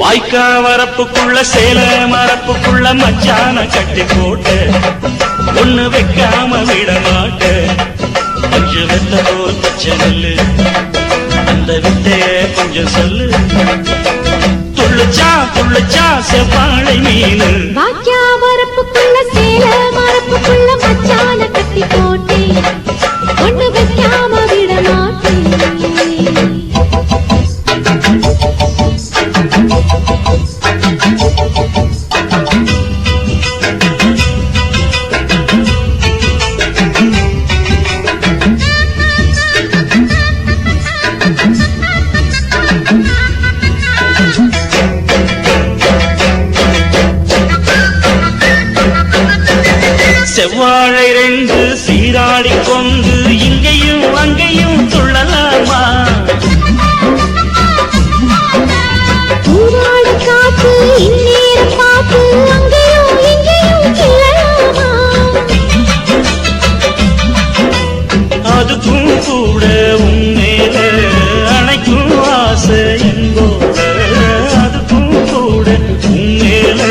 வாய்க்கா வரப்புக்குள்ள சேல மரப்புக்குள்ள மச்சான கட்டி போட்டு ஒண்ணு வைக்காம விட மாட்ட, அஞ்சு வெத்த போல் பச்சை நெல்லு, அந்த வித்தைய கொஞ்சம் சொல்லு, துள்ளுச்சா செவ்வாழை மீன் வாக்கியா வரப்புக்குள்ள சேல மரப்புக்குள்ள மச்சான கட்டி போட்டேன் ஒண்ணு வைக்காம விட மாட்டேன் செவ்வாழை ரெண்டு சீராடி கொண்டு இங்கேயும் அங்கேயும் துள்ளலாமா பூவாடு காத்து இந்நேரம் பார்த்து அங்கேயும் இங்கேயும் கிளலாமா அதுக்கும் கூட உன்மேல அணைக்கும் ஆசை என்போல அதுக்கும் கூட உன்மேல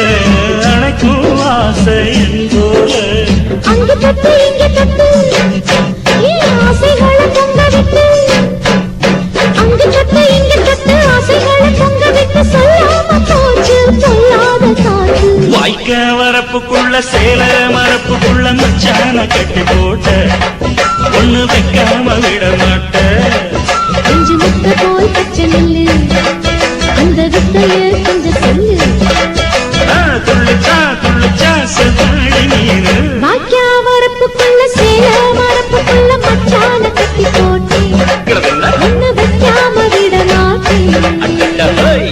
அணைக்கும் ஆசை என்போல அங்கு தட்டு இங்கு தட்டு என் ஆசைகளை பொங்க விட்டு அங்கு தட்டு இங்கு தட்டு ஆசைகளை பொங்க விட்டு சொல்லாம போச்சு சொல்லாத காற்று வாய்க்க வரப்புக்குள்ள சேல மரப்புக்குள்ள மச்சான கட்டி போட்ட ஒண்ணு வைக்காம விட மாட்ட கொஞ்சம் முத்த போல் பச்சை நெல்லு அந்த வித்தைய கொஞ்சம் சொல்லு துள்ளுச்சா செவ்வாழை மீன் வாக்கியா வரப்புக்குள்ள சேல மரப்புக்குள்ள மச்சான கட்டி போட்டேன் ஒண்ணு வைக்காம விட மாட்டேன்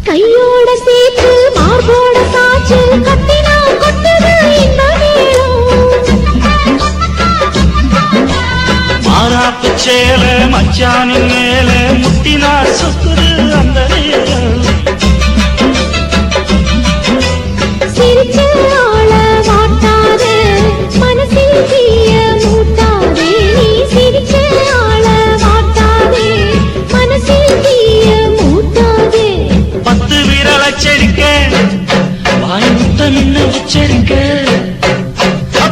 கையோட சேர்த்து மார்போட சாச்சு கட்டினா கொட்டுது இந்த மாறாப்பு சேல மச்சானின் மேல முட்டினா சுக்குது அந்த நேரம் சிரிச்ச ஆள வாட்டாதே மனசில் தீய மூட்டாதே நீ சிரிச்ச ஆள வாட்டாதே மனசில் தீய மூட்டாதே 10 விரல் அச்சரிக்க வாய் முத்தமின்னு உச்சரிக்க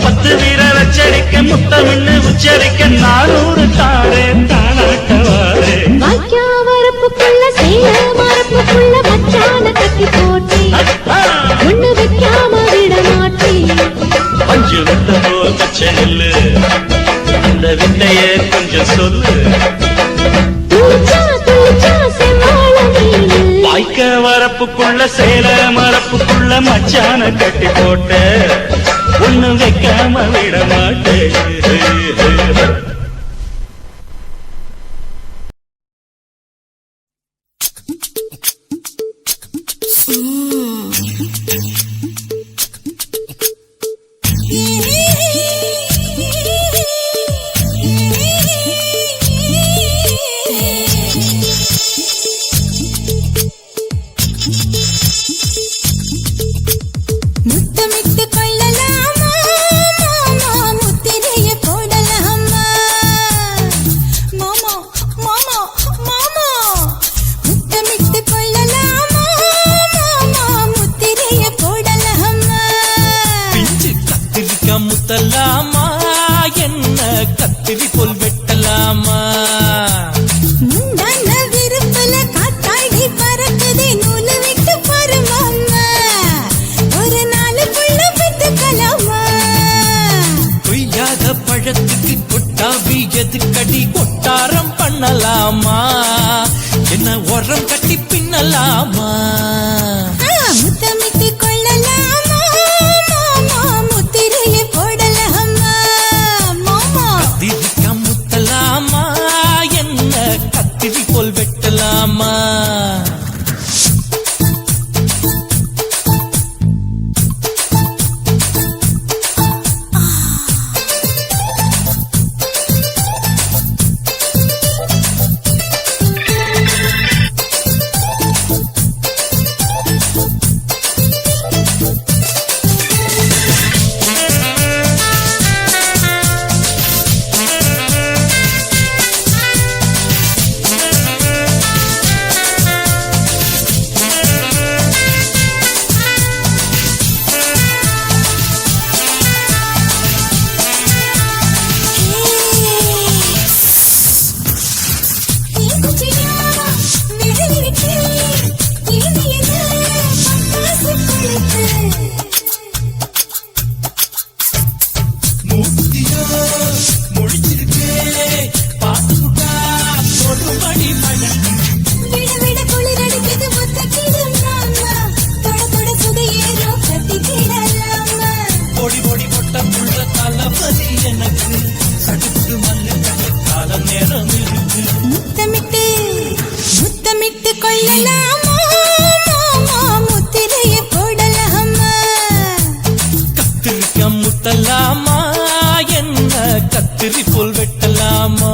10 விரல் அச்சரிக்க முத்தமின்னு உச்சரிக்க 400 தாரே தானாட்டவாரே வாக்கியா வரப்புக்குள்ள சேல மரப்புக்குள்ள மச்சான கட்டி போட்டேன் ஒண்ணு வைக்காம விட மாட்டேன் பஞ்சு விட்ட போல் பச்சை நெல்லு அந்த வித்தைய கொஞ்சம் சொல்லு துளிச்சா துளிச்சா செவ்வாழை மீனு வாய்க்க வரப்புக்குள்ள சேல மரப்புக்குள்ள மச்சான கட்டி போட்ட ஒண்ணு வைக்காம விட மாட்டேன் முத்தமிட்டு கொள்ளலாமா மாமா முத்திரைய போடலாமா மாமா மாமா மாமா முத்தமிட்டு கொள்ளலாமா மாமா முத்திரைய போடலாமா பிஞ்சு கத்திரிக்கா முத்தலாமா என்ன கத்திரி போல் வெட்டலாமா முந்தான விருப்பல காத்தாடி பறக்குதே நூல விட்டு பாரு மாமா ஒரு நாளுக்குள்ள விட்டுக்கலாமா கொய்யாத பழத்துக்கு கொட்டாவி எதுக்கடி கொட்டாரம் பண்ணலாமா என்ன உரம் கட்டி பின்னலாமா முத்தமிட்டு கொள்ளலாமா மாமா முத்திரைய போடலாமா மாமா கத்திரிக்கா முத்தலாமா என்ன கத்திரி போல் வெட்டலாமா கத்திரி போல் வெட்டலாமா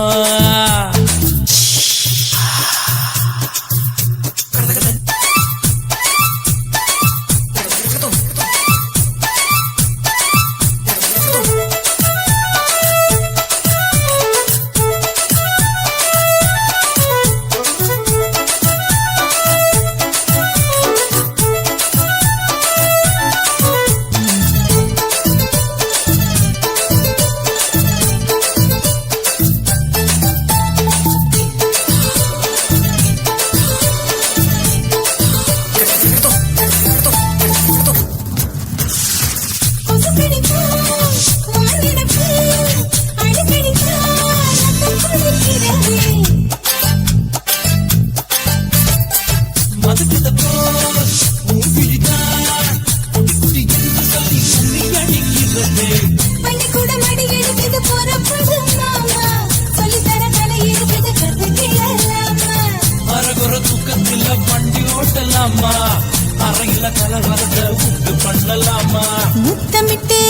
அறையில கலவரத்தை உண்டு பண்ணலாமா முத்தமிட்டு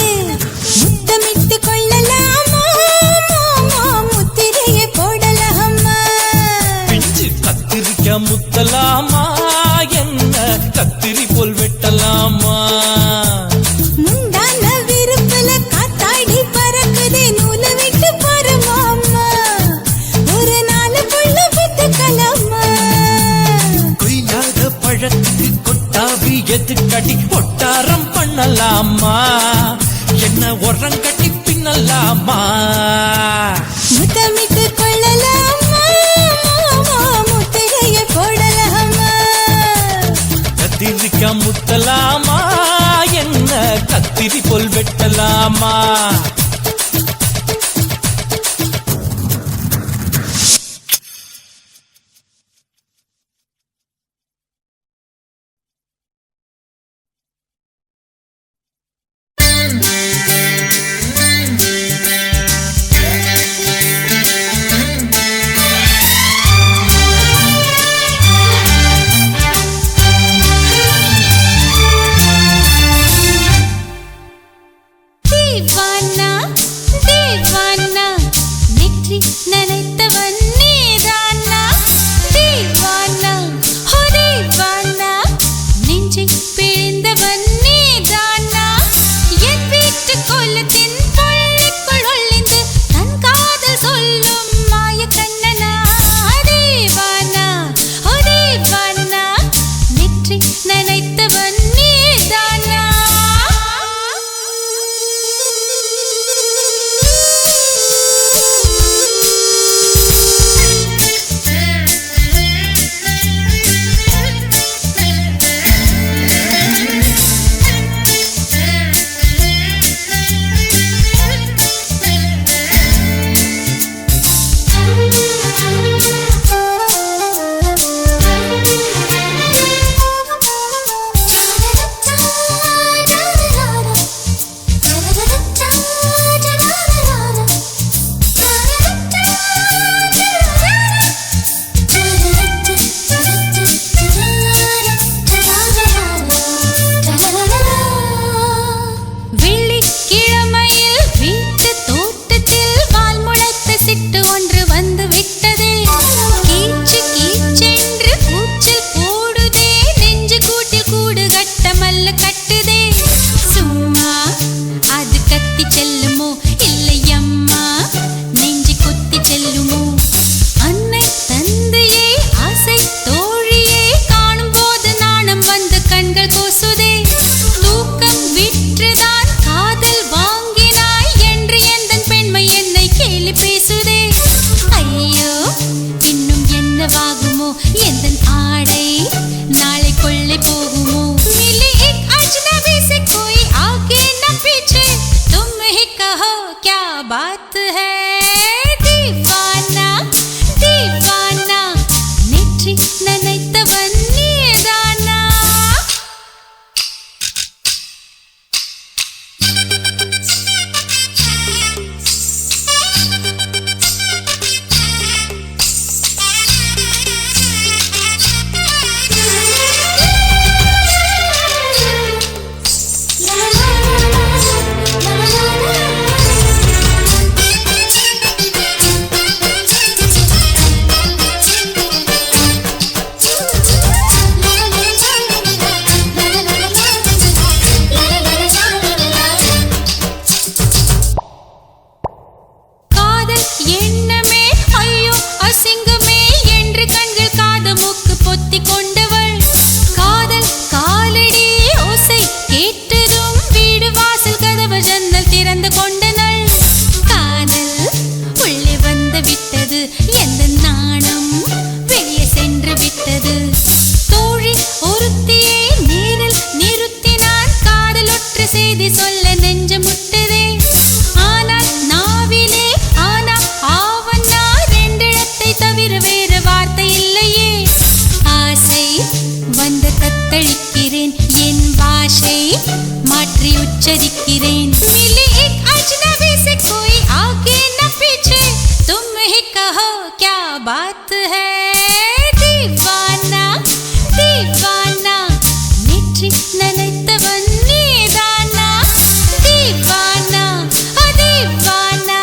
முத்தமிட்டு கொள்ளலாமா முத்திரையை போடலாமா பிஞ்சு கத்திரிக்க முத்தலாமா என்ன கத்திரி போல் வெட்டலாமா முந்தான விருப்பல காத்தாடி பறக்குதே நூல விட்டு பரமாமா ஒரு நாள் புள்ள விட்டுக்கலாமா கொய்யாத பழத்துக்கு கொட்டாவி எதுக்கடி ஒட்டாரம் பண்ணலாமா என்ன உரங்கட்டி பின்னலாமா முத்தமிட்டு கொள்ளலாமா முத்திரையை போடலாமா கத்திரிக்க முத்தலாமா என்ன கத்திரி போல் வெட்டலாமா दीवाना दीवाना नेற்றி நினைத்தவன் நீதானா दीवाना हो दीवाना நெஞ்சை பிழிந்தவன் நீதானா என் வீட்டு கோலத்தின் பள்ளிக்குள் ஒளிந்து தன் காதல் சொல்லும் மாய கண்ணனா दीवाना हो दीवाना नेற்றி நினைத்தவன் நீதானா வெள்ளிக்கிழமையில் வீட்டு தோட்டத்தில் வால் முளைத்த சிட்டு ஒன்று வந்து விட்டதே கீச்சு கீச்சென்று கூச்சல் போடுதே நெஞ்சு கூட்டில் கூடு கட்ட மல்ல கட்டுதே சும்மா அது கத்தி செல்லுமோ இல்லையம்மா நெஞ்சு குத்தி செல்லுமோ அன்னை தந்தையே ஆசை தோழியே காணும் போது நாணம் வந்து கண்கள் கூசுதே தூக்கம் விற்றுதான் காதல் வாங்கினாய் என்று எந்தன் பெண்மை என்னை கேலி பேசுதே ஐயோ இன்னும் என்னவாகுமோ எந்தன் ஆடை நாளை கொள்ளை போகுமோ मिली एक अजनबी से कोई आगे न पीछे तुम ही कहो क्या बात है दीवाना दीवाना नेற்றி நினைத்தவன் நீதானா எண்ணமே ஐயோ அசிங்கமே என்று கண்கள் காது மூக்கு பொத்தி கொண்டவள் காதல் காலடி ஓசை கேட்டதும் வீடு வாசல் கதவு ஜன்னல் திறந்து கொண்டனள் காதல் உள்ளே வந்து விட்டது எந்த நாணம் வெளியே சென்று விட்டது தோழி ஒருத்தியே நேரில் நிறுத்தினான் காதல் ஒற்று செய்தி சொல்ல நெஞ்சு முட்டதே ஆனால் நாவிலே ஆனா ஆவன்னா ரெண்டிடத்தை தவிர வேறு வார்த்தை இல்லையே ஆசை வந்து தத்தளிக்கிறேன் என் பாஷை மாற்றி உச்சரிக்கிறேன் मिली एक अजनबी से कोई आगे न पीछे तुम ही कहो क्या बात है दीवाना दीवाना नेற்றி நினைத்தவன் நீதானா दीवाना दीवाना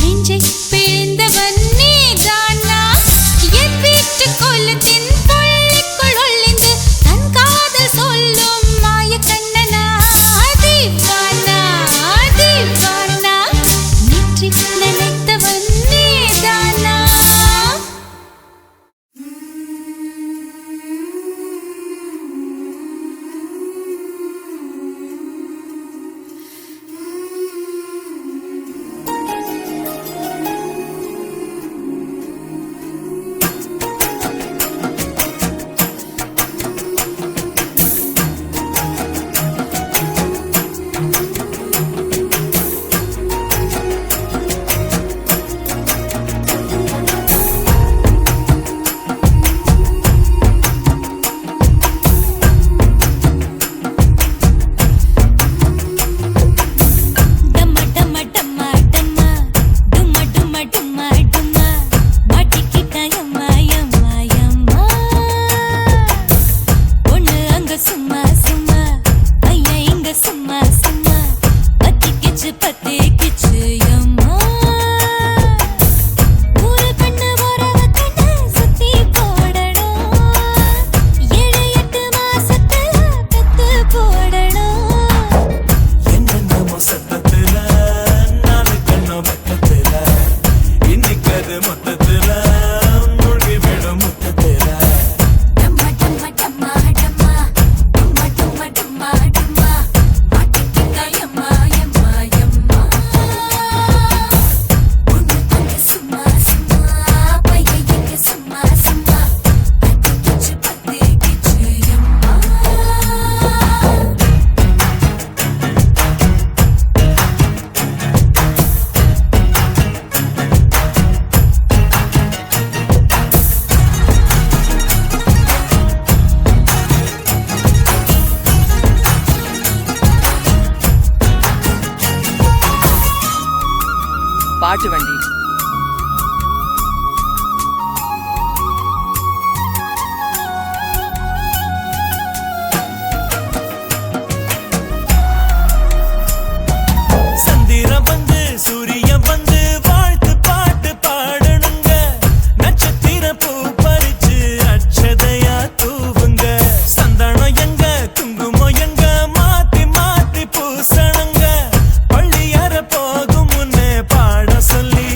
நெஞ்சை பிழிந்தவன் நீதானா என் வீட்டு கொல்லத்தின் புள்ளிக்குள் ஒளிந்து தன் காதல் சொல்லும் மாய கண்ணனா दीवाना दीवाना நேற்றி நினைத்தவன் நீதானா டம்மா டம்மா டம்மா டம்மா டும்மா டும்மா டும்மா டும்மா மாட்டிக்கிட்டா யம்மா யம்மா யம்மா பொண்ணு அங்க சும்மா சும்மா பையன் இங்க சும்மா சும்மா பத்திக்கிச்சு யம்மா ஒரு கண்ணு உறவ கண்ணு சுத்தி போடணும் 7-8 மாசத்துல பெத்து போடணும் என்னென்னமோ சத்தத்துல நாலு கண்ணோ வெக்கத்துல இன்னைக்கு அது மொத்தத்துல மூழ்கி விடும் முத்தத்துல டம்மா டம்மா டம்மா டம்மா டும்மா டும்மா டும்மா டும்மா மாட்டிக்கிட்டா யம்மா யம்மா யம்மா பொண்ணு அங்க சும்மா சும்மா பையன் இங்க சும்மா சும்மா பத்திக்கிச்சு யம்மா பாட்டு வண்டி சந்திரன் வந்து சூரியன் வந்து வாழ்த்து பாட்டு பாடணுங்க நட்சத்திர பூ பறிச்சு அட்சதையா தூவுங்க சந்தனம் எங்க குங்குமம் எங்க மாத்தி மாத்தி பூசணுங்க பள்ளி அற போகும் முன்னே பாட சொல்லி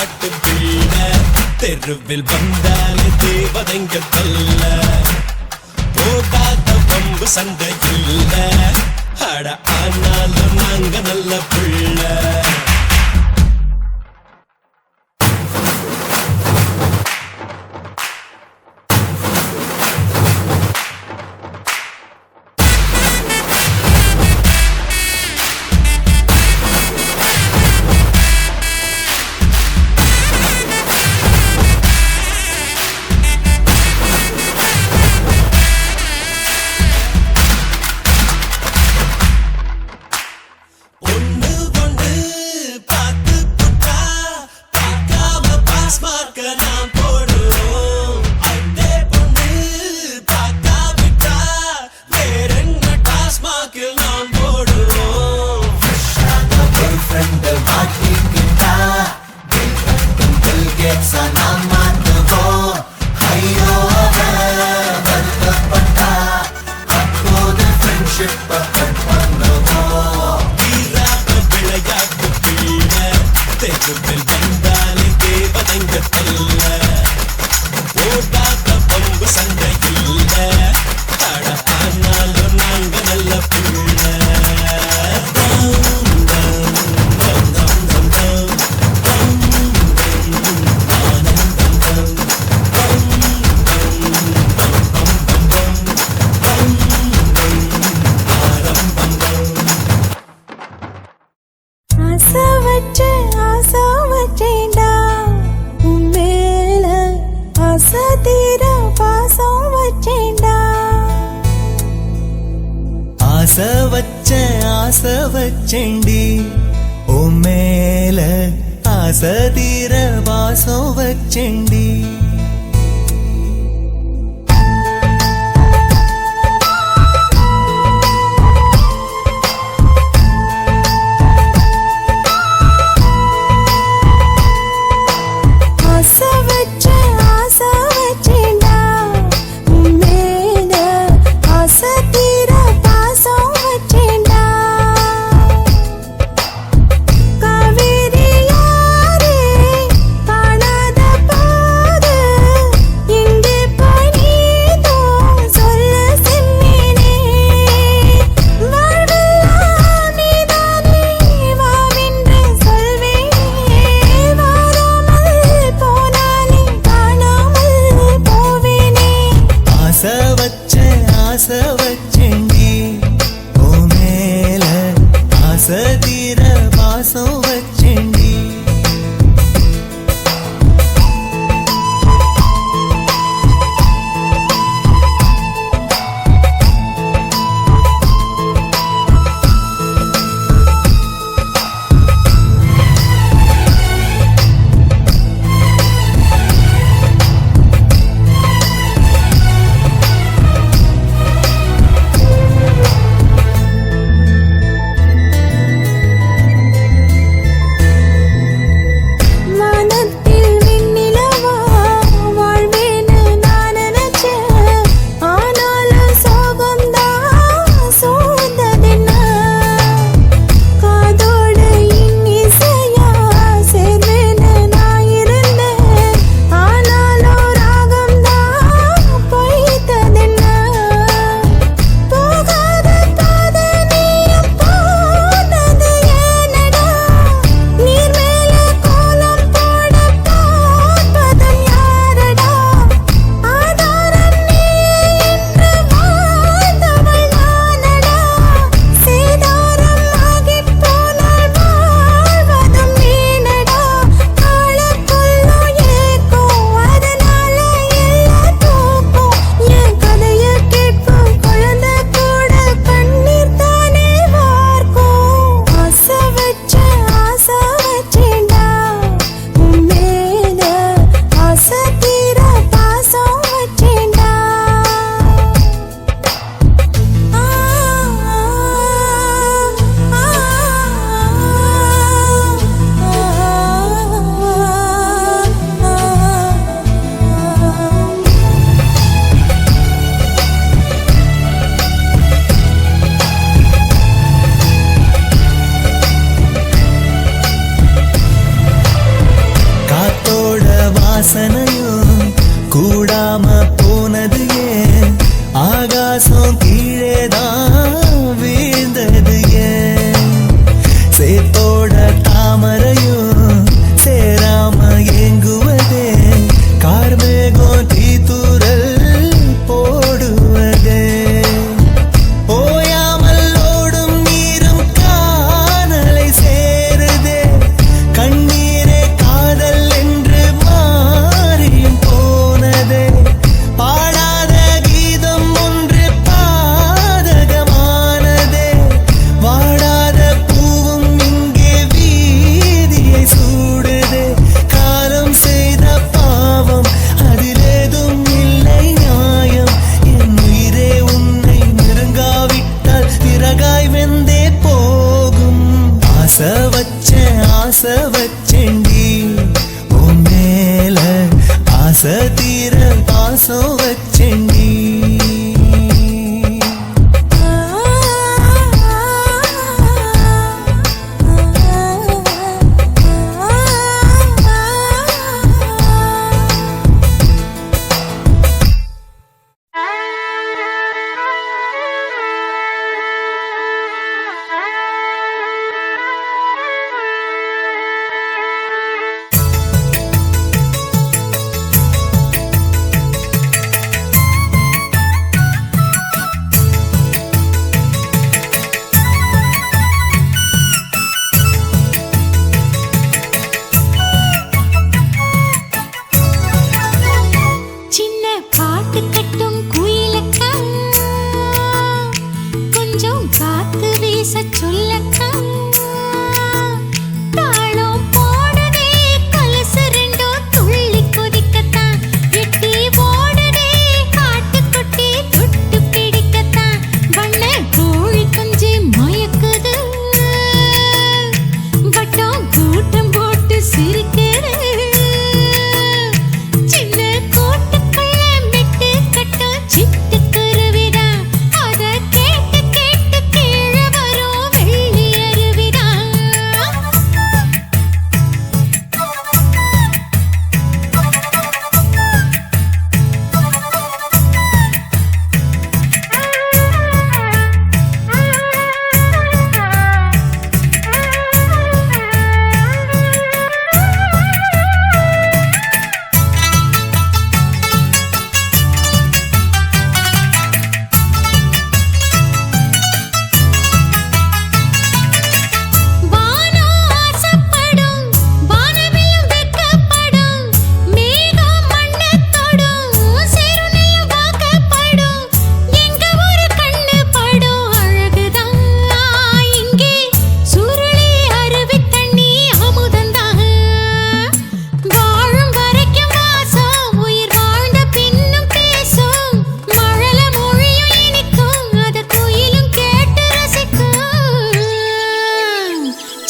விளையாட்டு பிள்ளை தெருவில் வந்தாலே தேவதைங்க தொல்ல போகாத பம்பு சண்டை இல்ல அட ஆனாலும் நாங்க நல்ல பிள்ளை ஆசை வச்சேண்டி உன் மேல ஆசை தீர வாசம் வச்சேண்டி காவேரி யாரே காணாத போது வாசனையும் கூடாம போனது ஏன் ஆகாசம் கீழேதான் வீழ்ந்தது ஏன் சேத்தோட தாமரையும் சேராம ஏங்குவதே கார்மேகம் தீத்துரல் போடுவதே ஓயாமல் ஓடும் நீரும் காணலை சேருதே கண்ணீரே காதல் என்று மாறியும் போனதே பாடாத கீதம் ஒன்று பாதகமானதே வாடாத பூவும் இங்கே வீதியை சூடுதே காலம் செய்த பாவம் அதிலேதும் இல்லை நியாயம் என் உயிரே உன்னை நெருங்காவிட்டால் பிறகாய் வெந்தே போகும் ஆசை வச்சேன்டி உன் மேல ஆசை தீர பாசம் வச்சேன்டி சின்ன பாட்டு கட்டும் குயிலக்கா கொஞ்சம் காத்து வீச சொல்லக்கா தாளம் போடுதே கலசு ரெண்டும் துள்ளி கொதிக்கத்தான் எட்டி ஓடுதே காட்டுக்குட்டி தொட்டு பிடிக்கத்தான் வண்ண கோழி கொஞ்சி மயக்குது வட்டம் கூட்டம் போட்டு சிரிக்குது சின்ன கூட்டுக்குள்ள மெட்டு கட்டும் சிட்டுக்குருவிடா அத கேட்டு கேட்டு கீழே வரும் வெள்ளி அருவிடா வானம் ஆசைப்படும் வானவில்லும் வெட்கப்படும் மேகம் மண்ணைத் தொடும் சிறுநீயும் வாக்கப்படும் எங்க ஒரு கண்ணு படும் அழகுதான் இங்கே சுருளி அருவி தண்ணி அமுதந்தான் வாழும் வரைக்கும் வாசம் உயிர் வாழ்ந்த பின்னும் பேசும் மழல மொழியும் இனிக்கும் அத குயிலும் கேட்டு ரசிக்கும்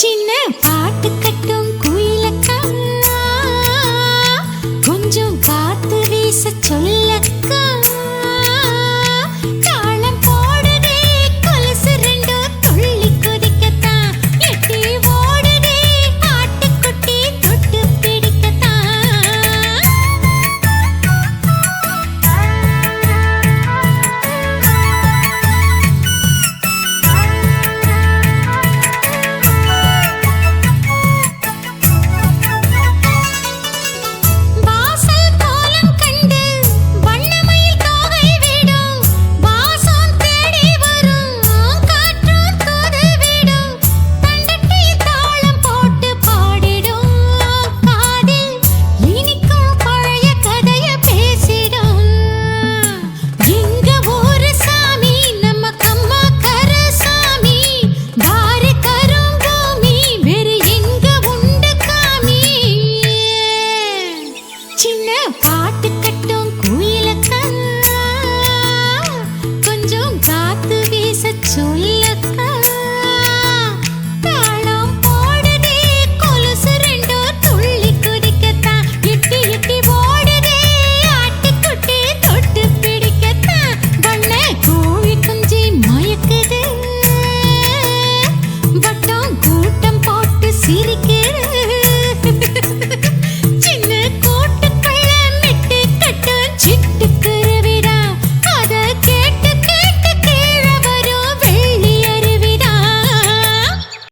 சின்ன பாட்டு கட்டும் குயிலக்கா கொஞ்சம் காத்து வீச சொல்லக்கா தாளம் போடுதே கொலுசு ரெண்டும் துள்ளி கொதிக்கத்தான் எட்டி ஓடுதே ஆட்டுக்குட்டி தொட்டு பிடிக்கத்தான் வாசல் கோலம் கண்டு வண்ணமயில் தோகை விடும் வாசம் தேடி வரும் காற்றும் தூது விடும் தண்டட்டி தாளம் போட்டு பாடிடும் காதில் இனிக்கும் பழைய கதைய பேசிடும் எங்க ஊரு சாமி நம்ம கம்மா கருசாமி தாரி கரும்பூமி வேறு எங்க உண்டு காமி சின்ன